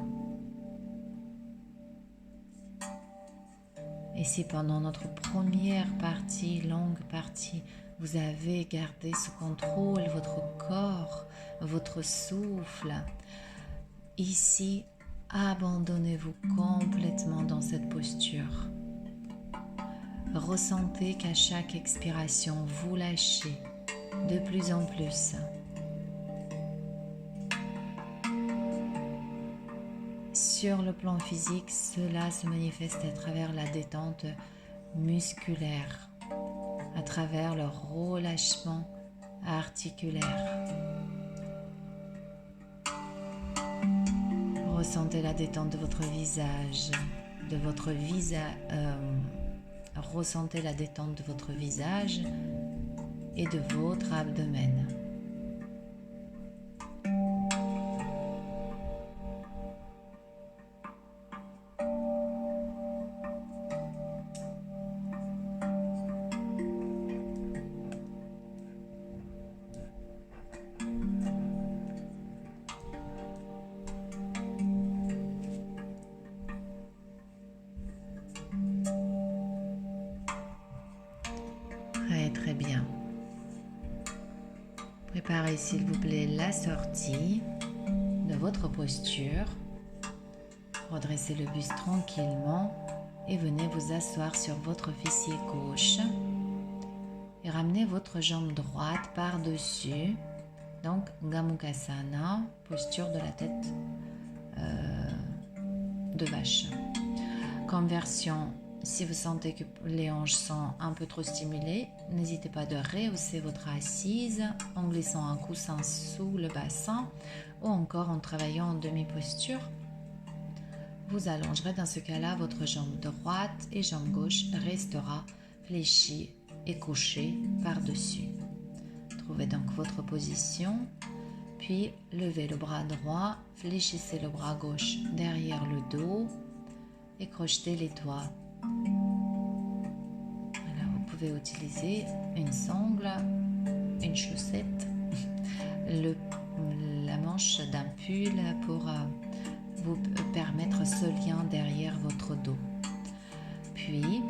Et si pendant notre première partie, longue partie, vous avez gardé sous contrôle votre corps, votre souffle, ici, abandonnez-vous complètement dans cette posture. Ressentez qu'à chaque expiration, vous lâchez de plus en plus. Sur le plan physique, cela se manifeste à travers la détente musculaire, à travers le relâchement articulaire. Ressentez la détente de votre visage, ressentez la détente de votre visage et de votre abdomen. Très bien. Préparez s'il vous plaît la sortie de votre posture. Redressez le buste tranquillement et venez vous asseoir sur votre fessier gauche et ramenez votre jambe droite par-dessus. Donc Gomukhasana, posture de la tête de vache. Conversion. Si vous sentez que les hanches sont un peu trop stimulées, n'hésitez pas de rehausser votre assise en glissant un coussin sous le bassin ou encore en travaillant en demi-posture. Vous allongerez dans ce cas-là votre jambe droite et jambe gauche restera fléchie et couchée par-dessus. Trouvez donc votre position, puis levez le bras droit, fléchissez le bras gauche derrière le dos et crochetez les doigts. Alors, vous pouvez utiliser une sangle, une chaussette, la manche d'un pull pour vous permettre ce lien derrière votre dos. Puis,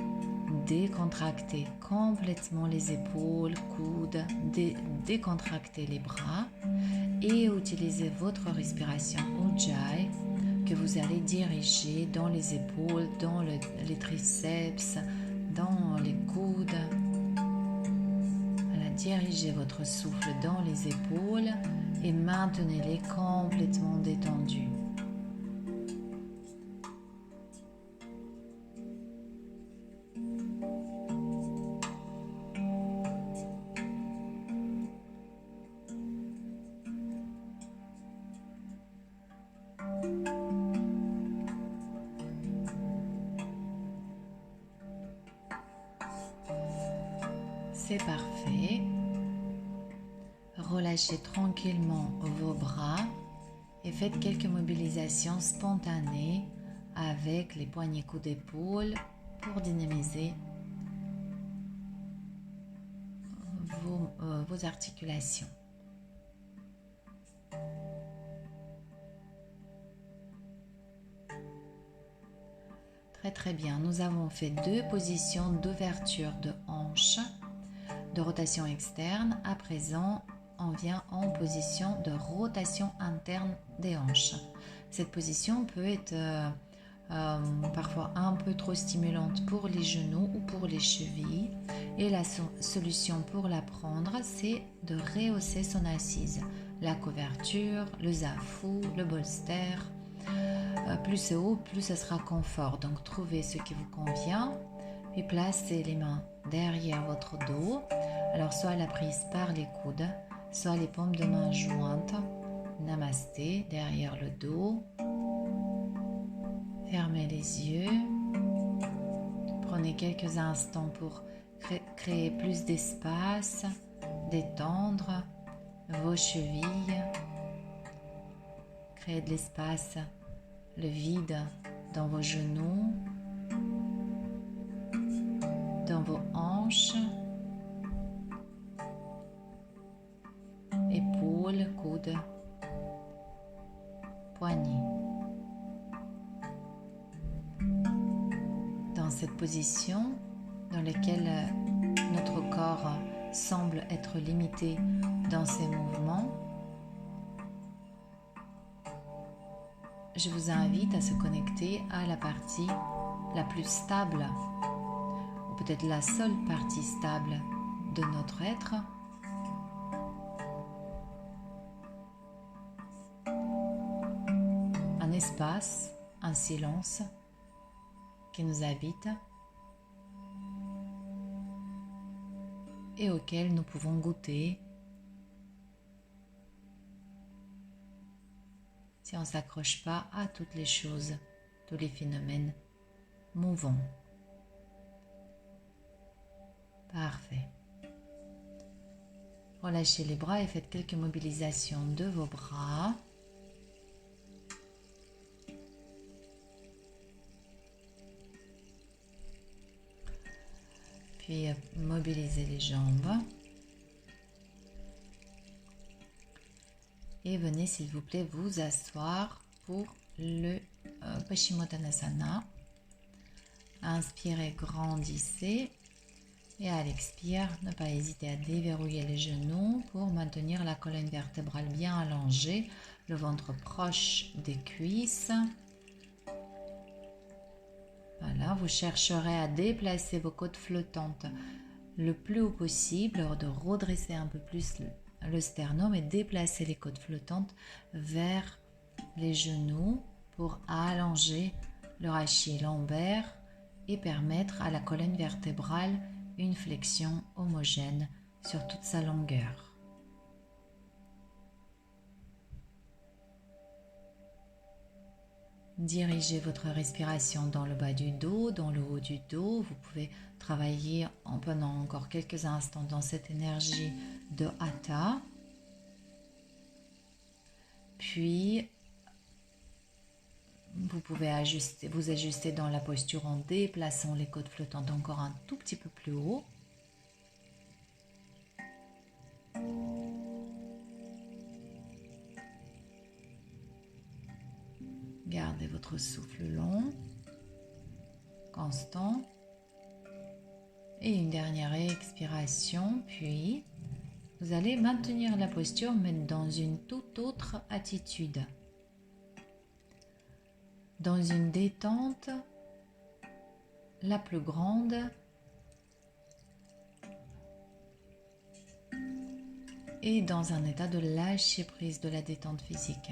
décontractez complètement les épaules, coudes, décontractez les bras et utilisez votre respiration Ujjayi que vous allez diriger dans les épaules, dans les triceps, dans les coudes. Voilà, dirigez votre souffle dans les épaules et maintenez-les complètement détendus. C'est parfait. Relâchez tranquillement vos bras et faites quelques mobilisations spontanées avec les poignets coudes d'épaule pour dynamiser vos articulations. Très bien, nous avons fait 2 positions d'ouverture de hanches, de rotation externe. À présent, on vient en position de rotation interne des hanches. Cette position peut être parfois un peu trop stimulante pour les genoux ou pour les chevilles. Et la solution pour la prendre, c'est de rehausser son assise. La couverture, le zafu, le bolster. Plus c'est haut, plus ce sera confort. Donc trouvez ce qui vous convient et placez les mains derrière votre dos. Alors soit la prise par les coudes, soit les paumes de main jointes. Namasté, derrière le dos. Fermez les yeux. Prenez quelques instants pour créer plus d'espace, détendre vos chevilles, créer de l'espace, le vide dans vos genoux, dans vos hanches, épaules, coudes, poignets. Dans cette position dans laquelle notre corps semble être limité dans ses mouvements, je vous invite à se connecter à la partie la plus stable, ou peut-être la seule partie stable de notre être, un espace, un silence qui nous habite et auquel nous pouvons goûter si on ne s'accroche pas à toutes les choses, tous les phénomènes mouvants. Parfait. Relâchez les bras et faites quelques mobilisations de vos bras. Puis mobilisez les jambes. Et venez s'il vous plaît vous asseoir pour le Paschimottanasana. Inspirez, grandissez. Et à l'expire, ne pas hésiter à déverrouiller les genoux pour maintenir la colonne vertébrale bien allongée, le ventre proche des cuisses. Voilà, vous chercherez à déplacer vos côtes flottantes le plus haut possible, de redresser un peu plus le sternum et déplacer les côtes flottantes vers les genoux pour allonger le rachis lombaire et permettre à la colonne vertébrale une flexion homogène sur toute sa longueur. Dirigez votre respiration dans le bas du dos, dans le haut du dos. Vous pouvez travailler pendant encore quelques instants dans cette énergie de Hatha. Puis, vous pouvez vous ajuster dans la posture en déplaçant les côtes flottantes encore un tout petit peu plus haut. Gardez votre souffle long, constant. Et une dernière expiration, puis vous allez maintenir la posture mais dans une toute autre attitude. Dans une détente la plus grande et dans un état de lâcher prise de la détente physique.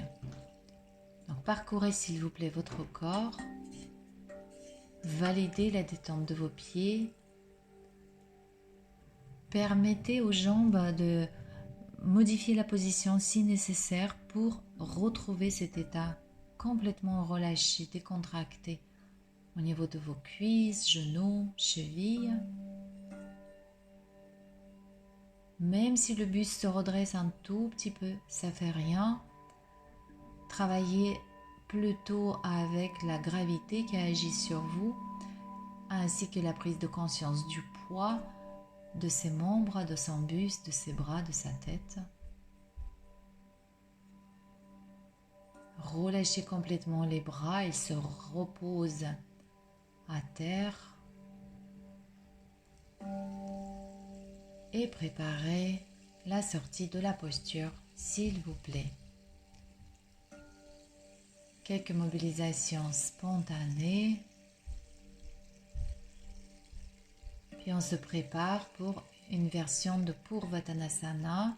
Donc parcourez s'il vous plaît votre corps, validez la détente de vos pieds, permettez aux jambes de modifier la position si nécessaire pour retrouver cet état complètement relâché, décontracté au niveau de vos cuisses, genoux, chevilles. Même si le buste se redresse un tout petit peu, ça fait rien. Travaillez plutôt avec la gravité qui agit sur vous, ainsi que la prise de conscience du poids de ses membres, de son buste, de ses bras, de sa tête. Relâchez complètement les bras, ils se reposent à terre. Et préparez la sortie de la posture, s'il vous plaît. Quelques mobilisations spontanées. Puis on se prépare pour une version de Purvattanasana.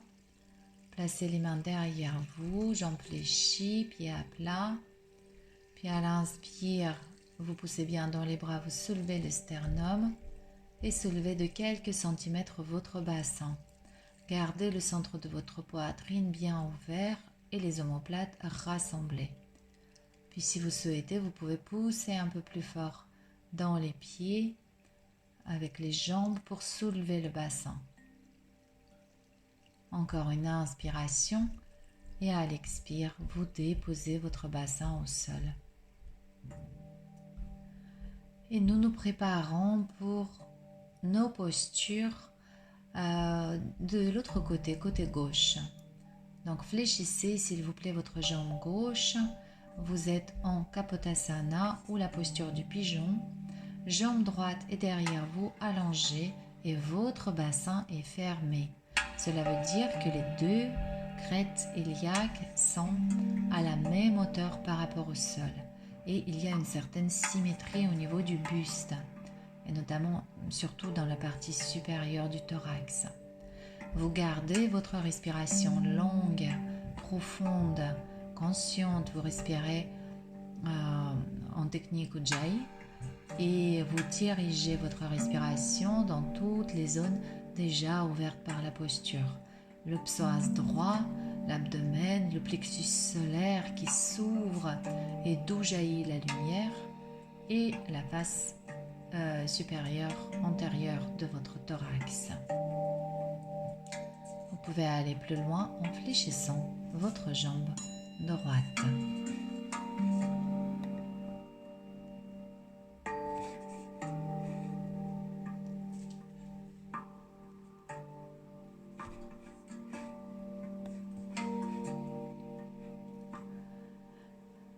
Placez les mains derrière vous, jambes fléchies, pieds à plat. Puis à l'inspire, vous poussez bien dans les bras, vous soulevez le sternum et soulevez de quelques centimètres votre bassin. Gardez le centre de votre poitrine bien ouvert et les omoplates rassemblées. Puis si vous souhaitez, vous pouvez pousser un peu plus fort dans les pieds avec les jambes pour soulever le bassin. Encore une inspiration et à l'expire, vous déposez votre bassin au sol. Et nous nous préparons pour nos postures de l'autre côté, côté gauche. Donc fléchissez s'il vous plaît votre jambe gauche. Vous êtes en Kapotasana ou la posture du pigeon. Jambe droite est derrière vous, allongée et votre bassin est fermé. Cela veut dire que les deux crêtes iliaques sont à la même hauteur par rapport au sol. Et il y a une certaine symétrie au niveau du buste, et notamment surtout dans la partie supérieure du thorax. Vous gardez votre respiration longue, profonde, consciente. Vous respirez en technique Ujjayi et vous dirigez votre respiration dans toutes les zones déjà ouvertes par la posture. Le psoas droit, l'abdomen, le plexus solaire qui s'ouvre et d'où jaillit la lumière, et la face supérieure, antérieure de votre thorax. Vous pouvez aller plus loin en fléchissant votre jambe droite.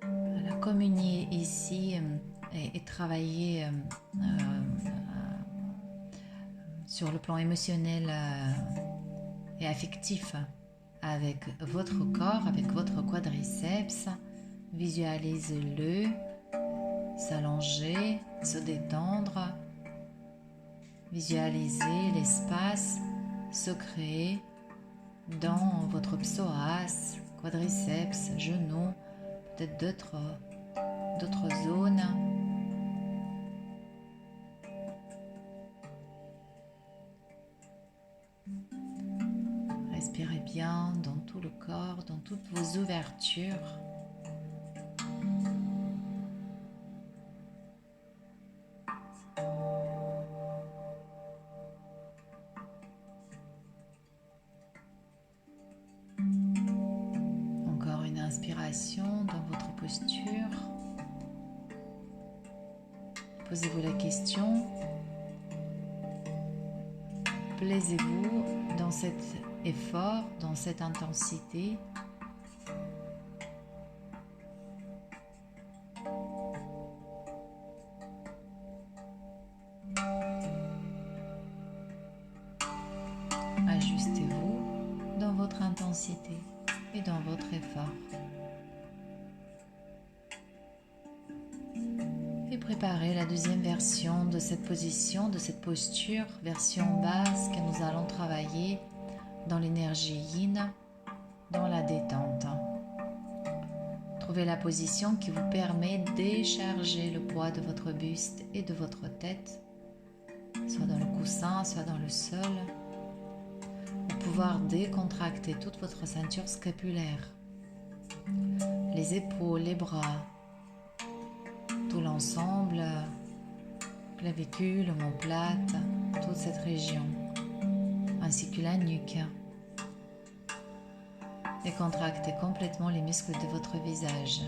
Voilà, communier ici et travailler sur le plan émotionnel et affectif avec votre corps, avec votre quadriceps. Visualisez-le s'allonger, se détendre. Visualisez l'espace se créer dans votre psoas, quadriceps, genoux, peut-être d'autres zones. Respirez bien dans tout le corps, dans toutes vos ouvertures. Encore une inspiration dans votre posture. Posez-vous la question. Plaisez-vous dans cet effort, dans cette intensité? Ajustez-vous dans votre intensité et dans votre effort. Et préparez la deuxième version de cette position, de cette posture, version basse que nous allons travailler dans l'énergie yin, dans la détente. Trouvez la position qui vous permet de décharger le poids de votre buste et de votre tête, soit dans le coussin, soit dans le sol, pour pouvoir décontracter toute votre ceinture scapulaire, les épaules, les bras, tout l'ensemble, clavicule, omoplate, toute cette région, ainsi que la nuque. Décontractez complètement les muscles de votre visage.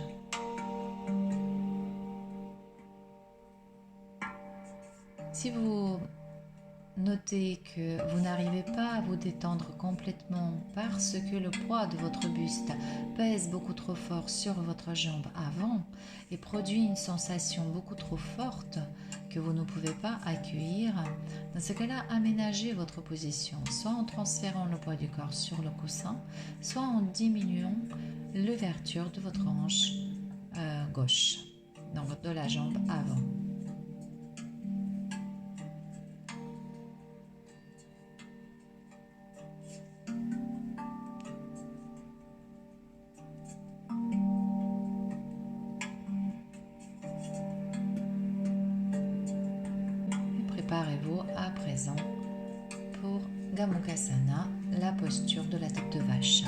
Si vous notez que vous n'arrivez pas à vous détendre complètement parce que le poids de votre buste pèse beaucoup trop fort sur votre jambe avant et produit une sensation beaucoup trop forte que vous ne pouvez pas accueillir, dans ce cas-là, aménagez votre position, soit en transférant le poids du corps sur le coussin, soit en diminuant l'ouverture de votre hanche gauche, donc de la jambe avant. Préparez-vous à présent pour Gomukhasana, la posture de la tête de vache.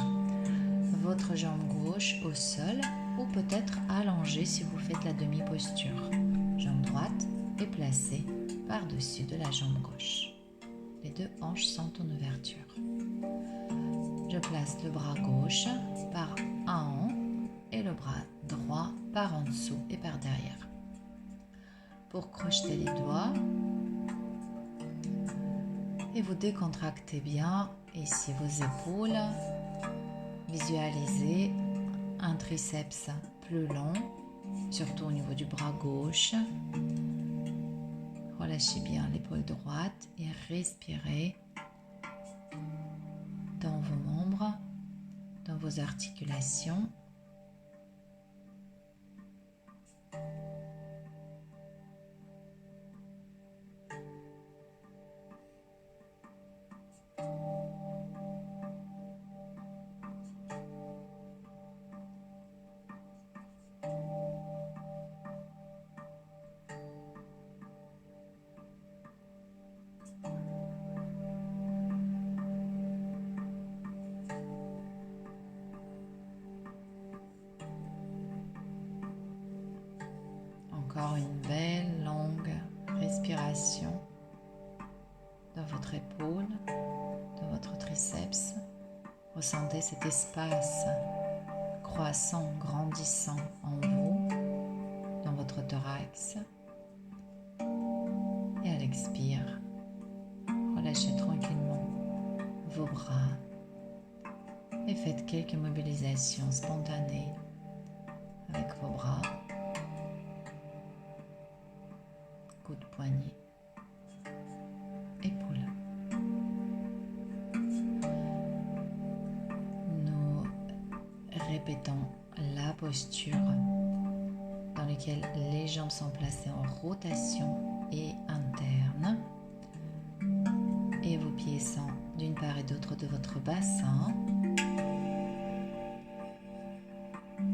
Votre jambe gauche au sol ou peut-être allongée si vous faites la demi-posture. Jambe droite est placée par-dessus de la jambe gauche. Les deux hanches sont en ouverture. Je place le bras gauche par en haut et le bras droit par en dessous et par derrière. Pour crocheter les doigts et vous décontractez bien ici vos épaules. Visualisez un triceps plus long, surtout au niveau du bras gauche. Relâchez bien l'épaule droite et respirez dans vos membres, dans vos articulations. Encore une belle longue respiration dans votre épaule, dans votre triceps. Ressentez cet espace croissant, grandissant en vous, dans votre thorax. Et à l'expire, relâchez tranquillement vos bras et faites quelques mobilisations spontanées avec vos bras. Coude, poignet, épaule. Nous répétons la posture dans laquelle les jambes sont placées en rotation et interne et vos pieds sont d'une part et d'autre de votre bassin.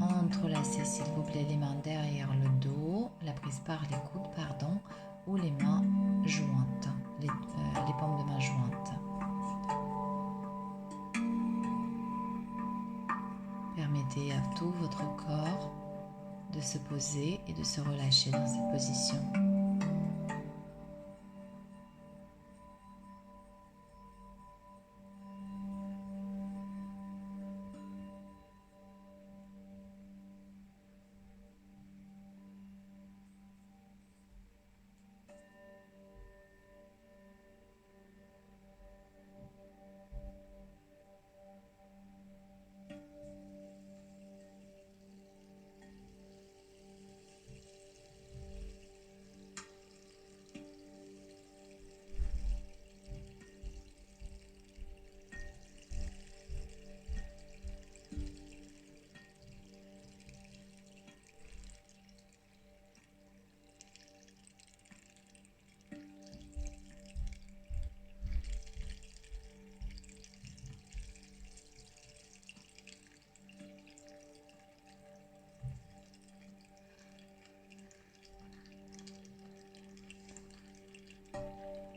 Entrelacez s'il vous plaît les mains derrière le dos, la prise par les coudes, ou les mains jointes, les paumes de main jointes. Permettez à tout votre corps de se poser et de se relâcher dans cette position.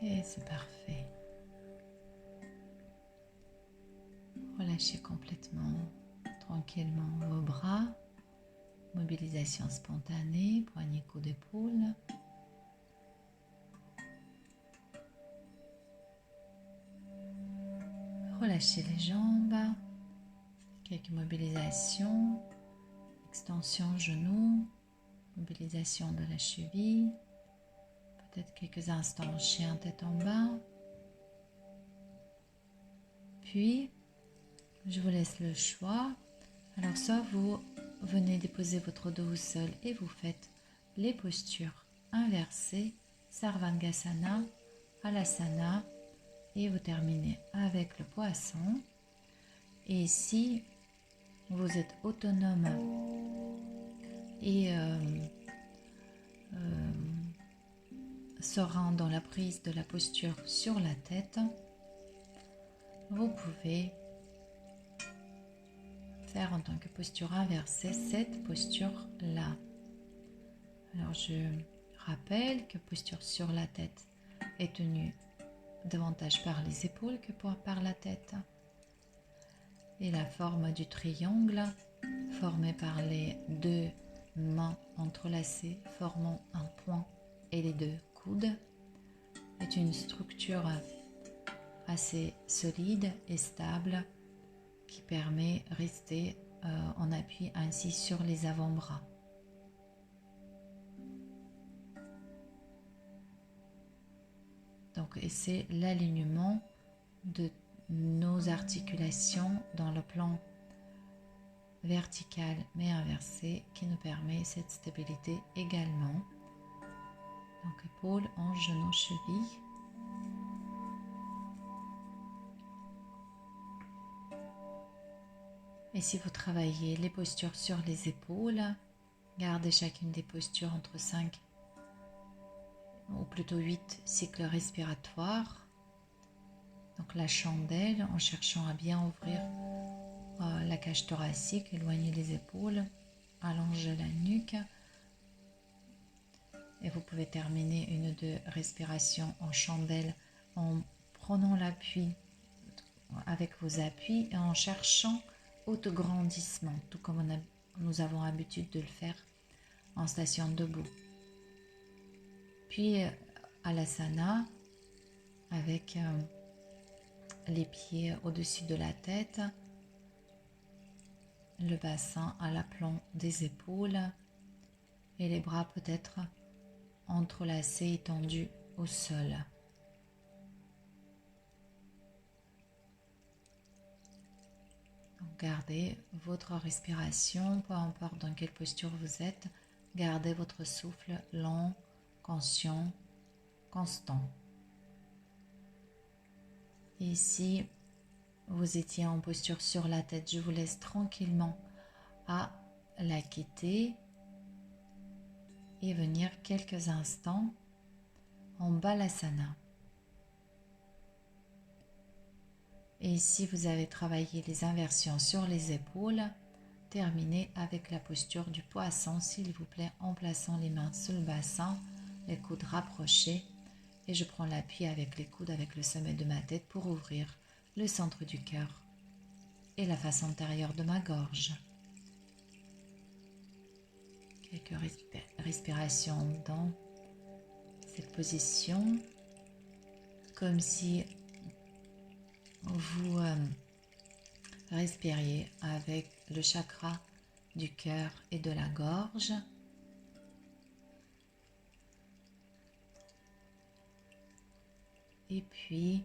Et c'est parfait. Relâchez complètement, tranquillement vos bras. Mobilisation spontanée, poignets, coudes, épaules. Relâchez les jambes. Quelques mobilisations. Extension genoux. Mobilisation de la cheville. Peut-être quelques instants chien tête en bas. Puis, je vous laisse le choix. Alors, soit vous venez déposer votre dos au sol et vous faites les postures inversées, Sarvangasana, Halasana, et vous terminez avec le poisson. Et si vous êtes autonome et serein dans la prise de la posture sur la tête, vous pouvez faire en tant que posture inversée cette posture-là. Alors je rappelle que posture sur la tête est tenue davantage par les épaules que par la tête. Et la forme du triangle formé par les deux mains entrelacées formant un point et les deux coudes est une structure assez solide et stable qui permet de rester en appui ainsi sur les avant-bras. Donc, et c'est l'alignement de nos articulations dans le plan vertical mais inversé qui nous permet cette stabilité également. Donc épaules, hanches, genoux, chevilles. Et si vous travaillez les postures sur les épaules, gardez chacune des postures entre 5 ou plutôt 8 cycles respiratoires. Donc la chandelle en cherchant à bien ouvrir la cage thoracique, éloigner les épaules, allonger la nuque. Et vous pouvez terminer une ou deux respirations en chandelle en prenant l'appui avec vos appuis et en cherchant autograndissement, tout comme nous avons l'habitude de le faire en station debout. Puis Alasana avec les pieds au-dessus de la tête, le bassin à l'aplomb des épaules et les bras peut-être entrelacés et tendus au sol. Donc gardez votre respiration, peu importe dans quelle posture vous êtes, gardez votre souffle lent, conscient, constant. Et si vous étiez en posture sur la tête, je vous laisse tranquillement à la quitter et venir quelques instants en Balasana. Et si vous avez travaillé les inversions sur les épaules, terminez avec la posture du poisson, s'il vous plaît, en plaçant les mains sous le bassin, les coudes rapprochés. Et je prends l'appui avec les coudes, avec le sommet de ma tête pour ouvrir le centre du cœur et la face antérieure de ma gorge. Quelques respirations dans cette position, comme si vous respiriez avec le chakra du cœur et de la gorge. Et puis,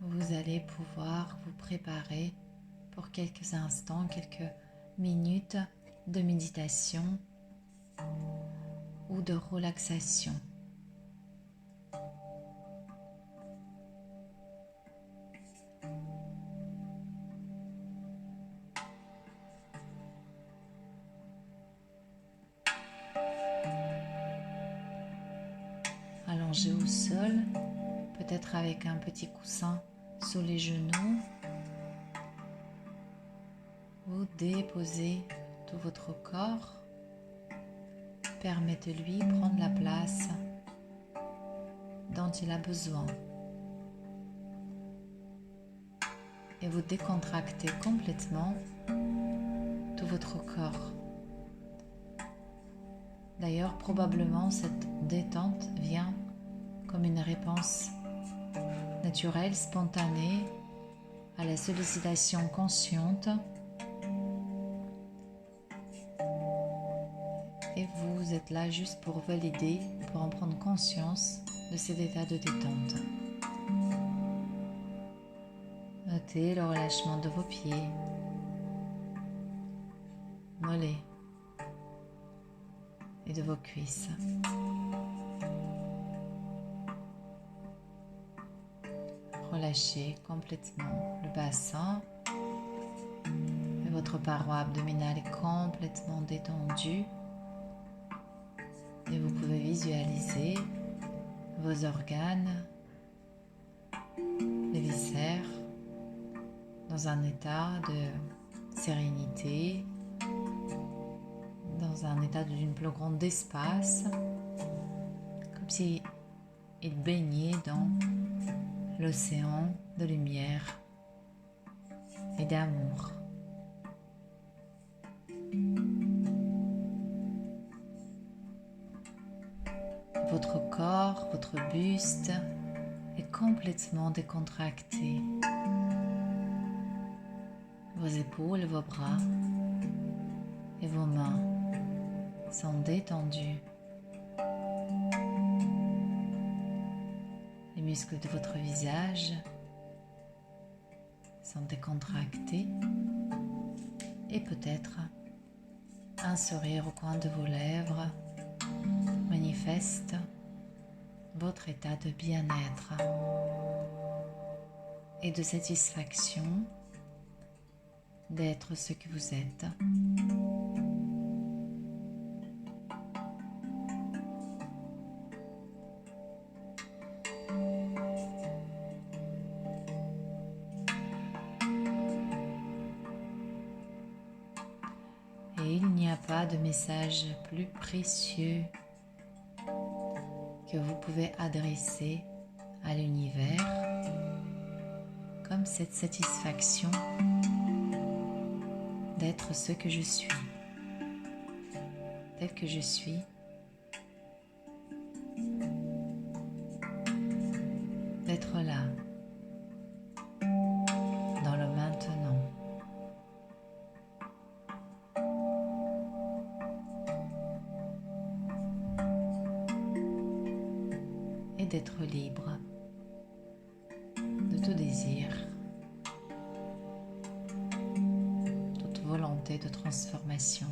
vous allez pouvoir vous préparer pour quelques instants, quelques minutes de méditation ou de relaxation. Allongé au sol, peut-être avec un petit coussin sous les genoux. Vous déposez tout votre corps. Permettez-lui de prendre la place dont il a besoin. Et vous décontractez complètement tout votre corps. D'ailleurs, probablement, cette détente vient comme une réponse naturelle, spontanée à la sollicitation consciente. Et vous êtes là juste pour valider, pour en prendre conscience de cet état de détente. Notez le relâchement de vos pieds, mollets et de vos cuisses. Relâchez complètement le bassin et votre paroi abdominale est complètement détendue. Et vous pouvez visualiser vos organes, les viscères, dans un état de sérénité, dans un état d'une plus grande espace, comme si ils baignaient dans l'océan de lumière et d'amour. Votre corps, votre buste est complètement décontracté. Vos épaules, vos bras et vos mains sont détendus. Les muscles de votre visage sont décontractés et peut-être un sourire au coin de vos lèvres manifeste votre état de bien-être et de satisfaction d'être ce que vous êtes. Et il n'y a pas de message plus précieux que vous pouvez adresser à l'univers comme cette satisfaction d'être ce que je suis, tel que je suis, d'être là, dans le maintenant. Et d'être libre de tout désir, toute volonté de transformation,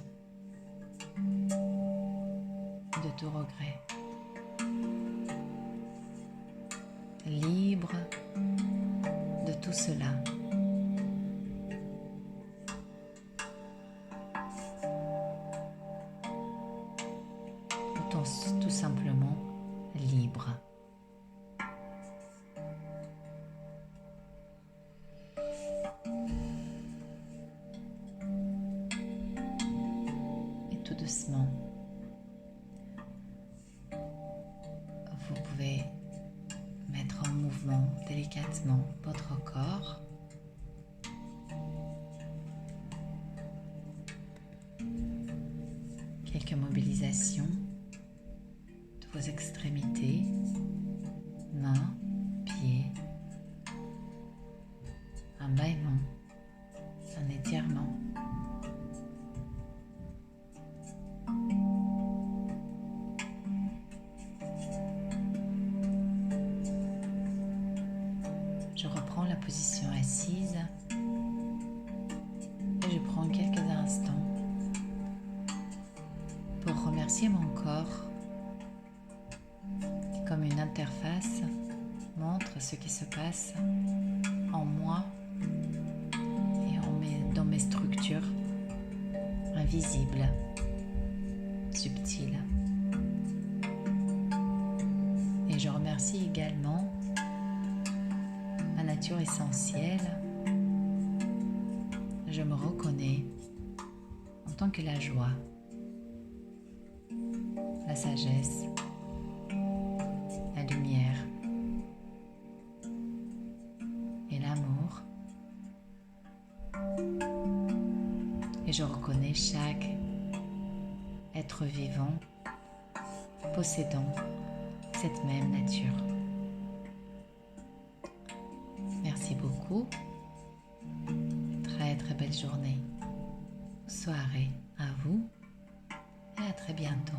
de tout regret. Libre de tout cela. Tout simplement libre. Et tout doucement, vous pouvez mettre en mouvement délicatement votre corps. Quelques mobilisations de vos extrémités, mains, pieds, un bâillement, un étirement. Je reprends la position assise et je prends quelques instants pour remercier mon corps qui, comme une interface, montre ce qui se passe en moi et dans mes structures invisibles, subtiles. Et je remercie également ma nature essentielle. Je me reconnais en tant que la joie, la sagesse, la lumière et l'amour. Et je reconnais chaque être vivant possédant cette même nature. Merci beaucoup. Très très belle journée, soirée à vous et à très bientôt.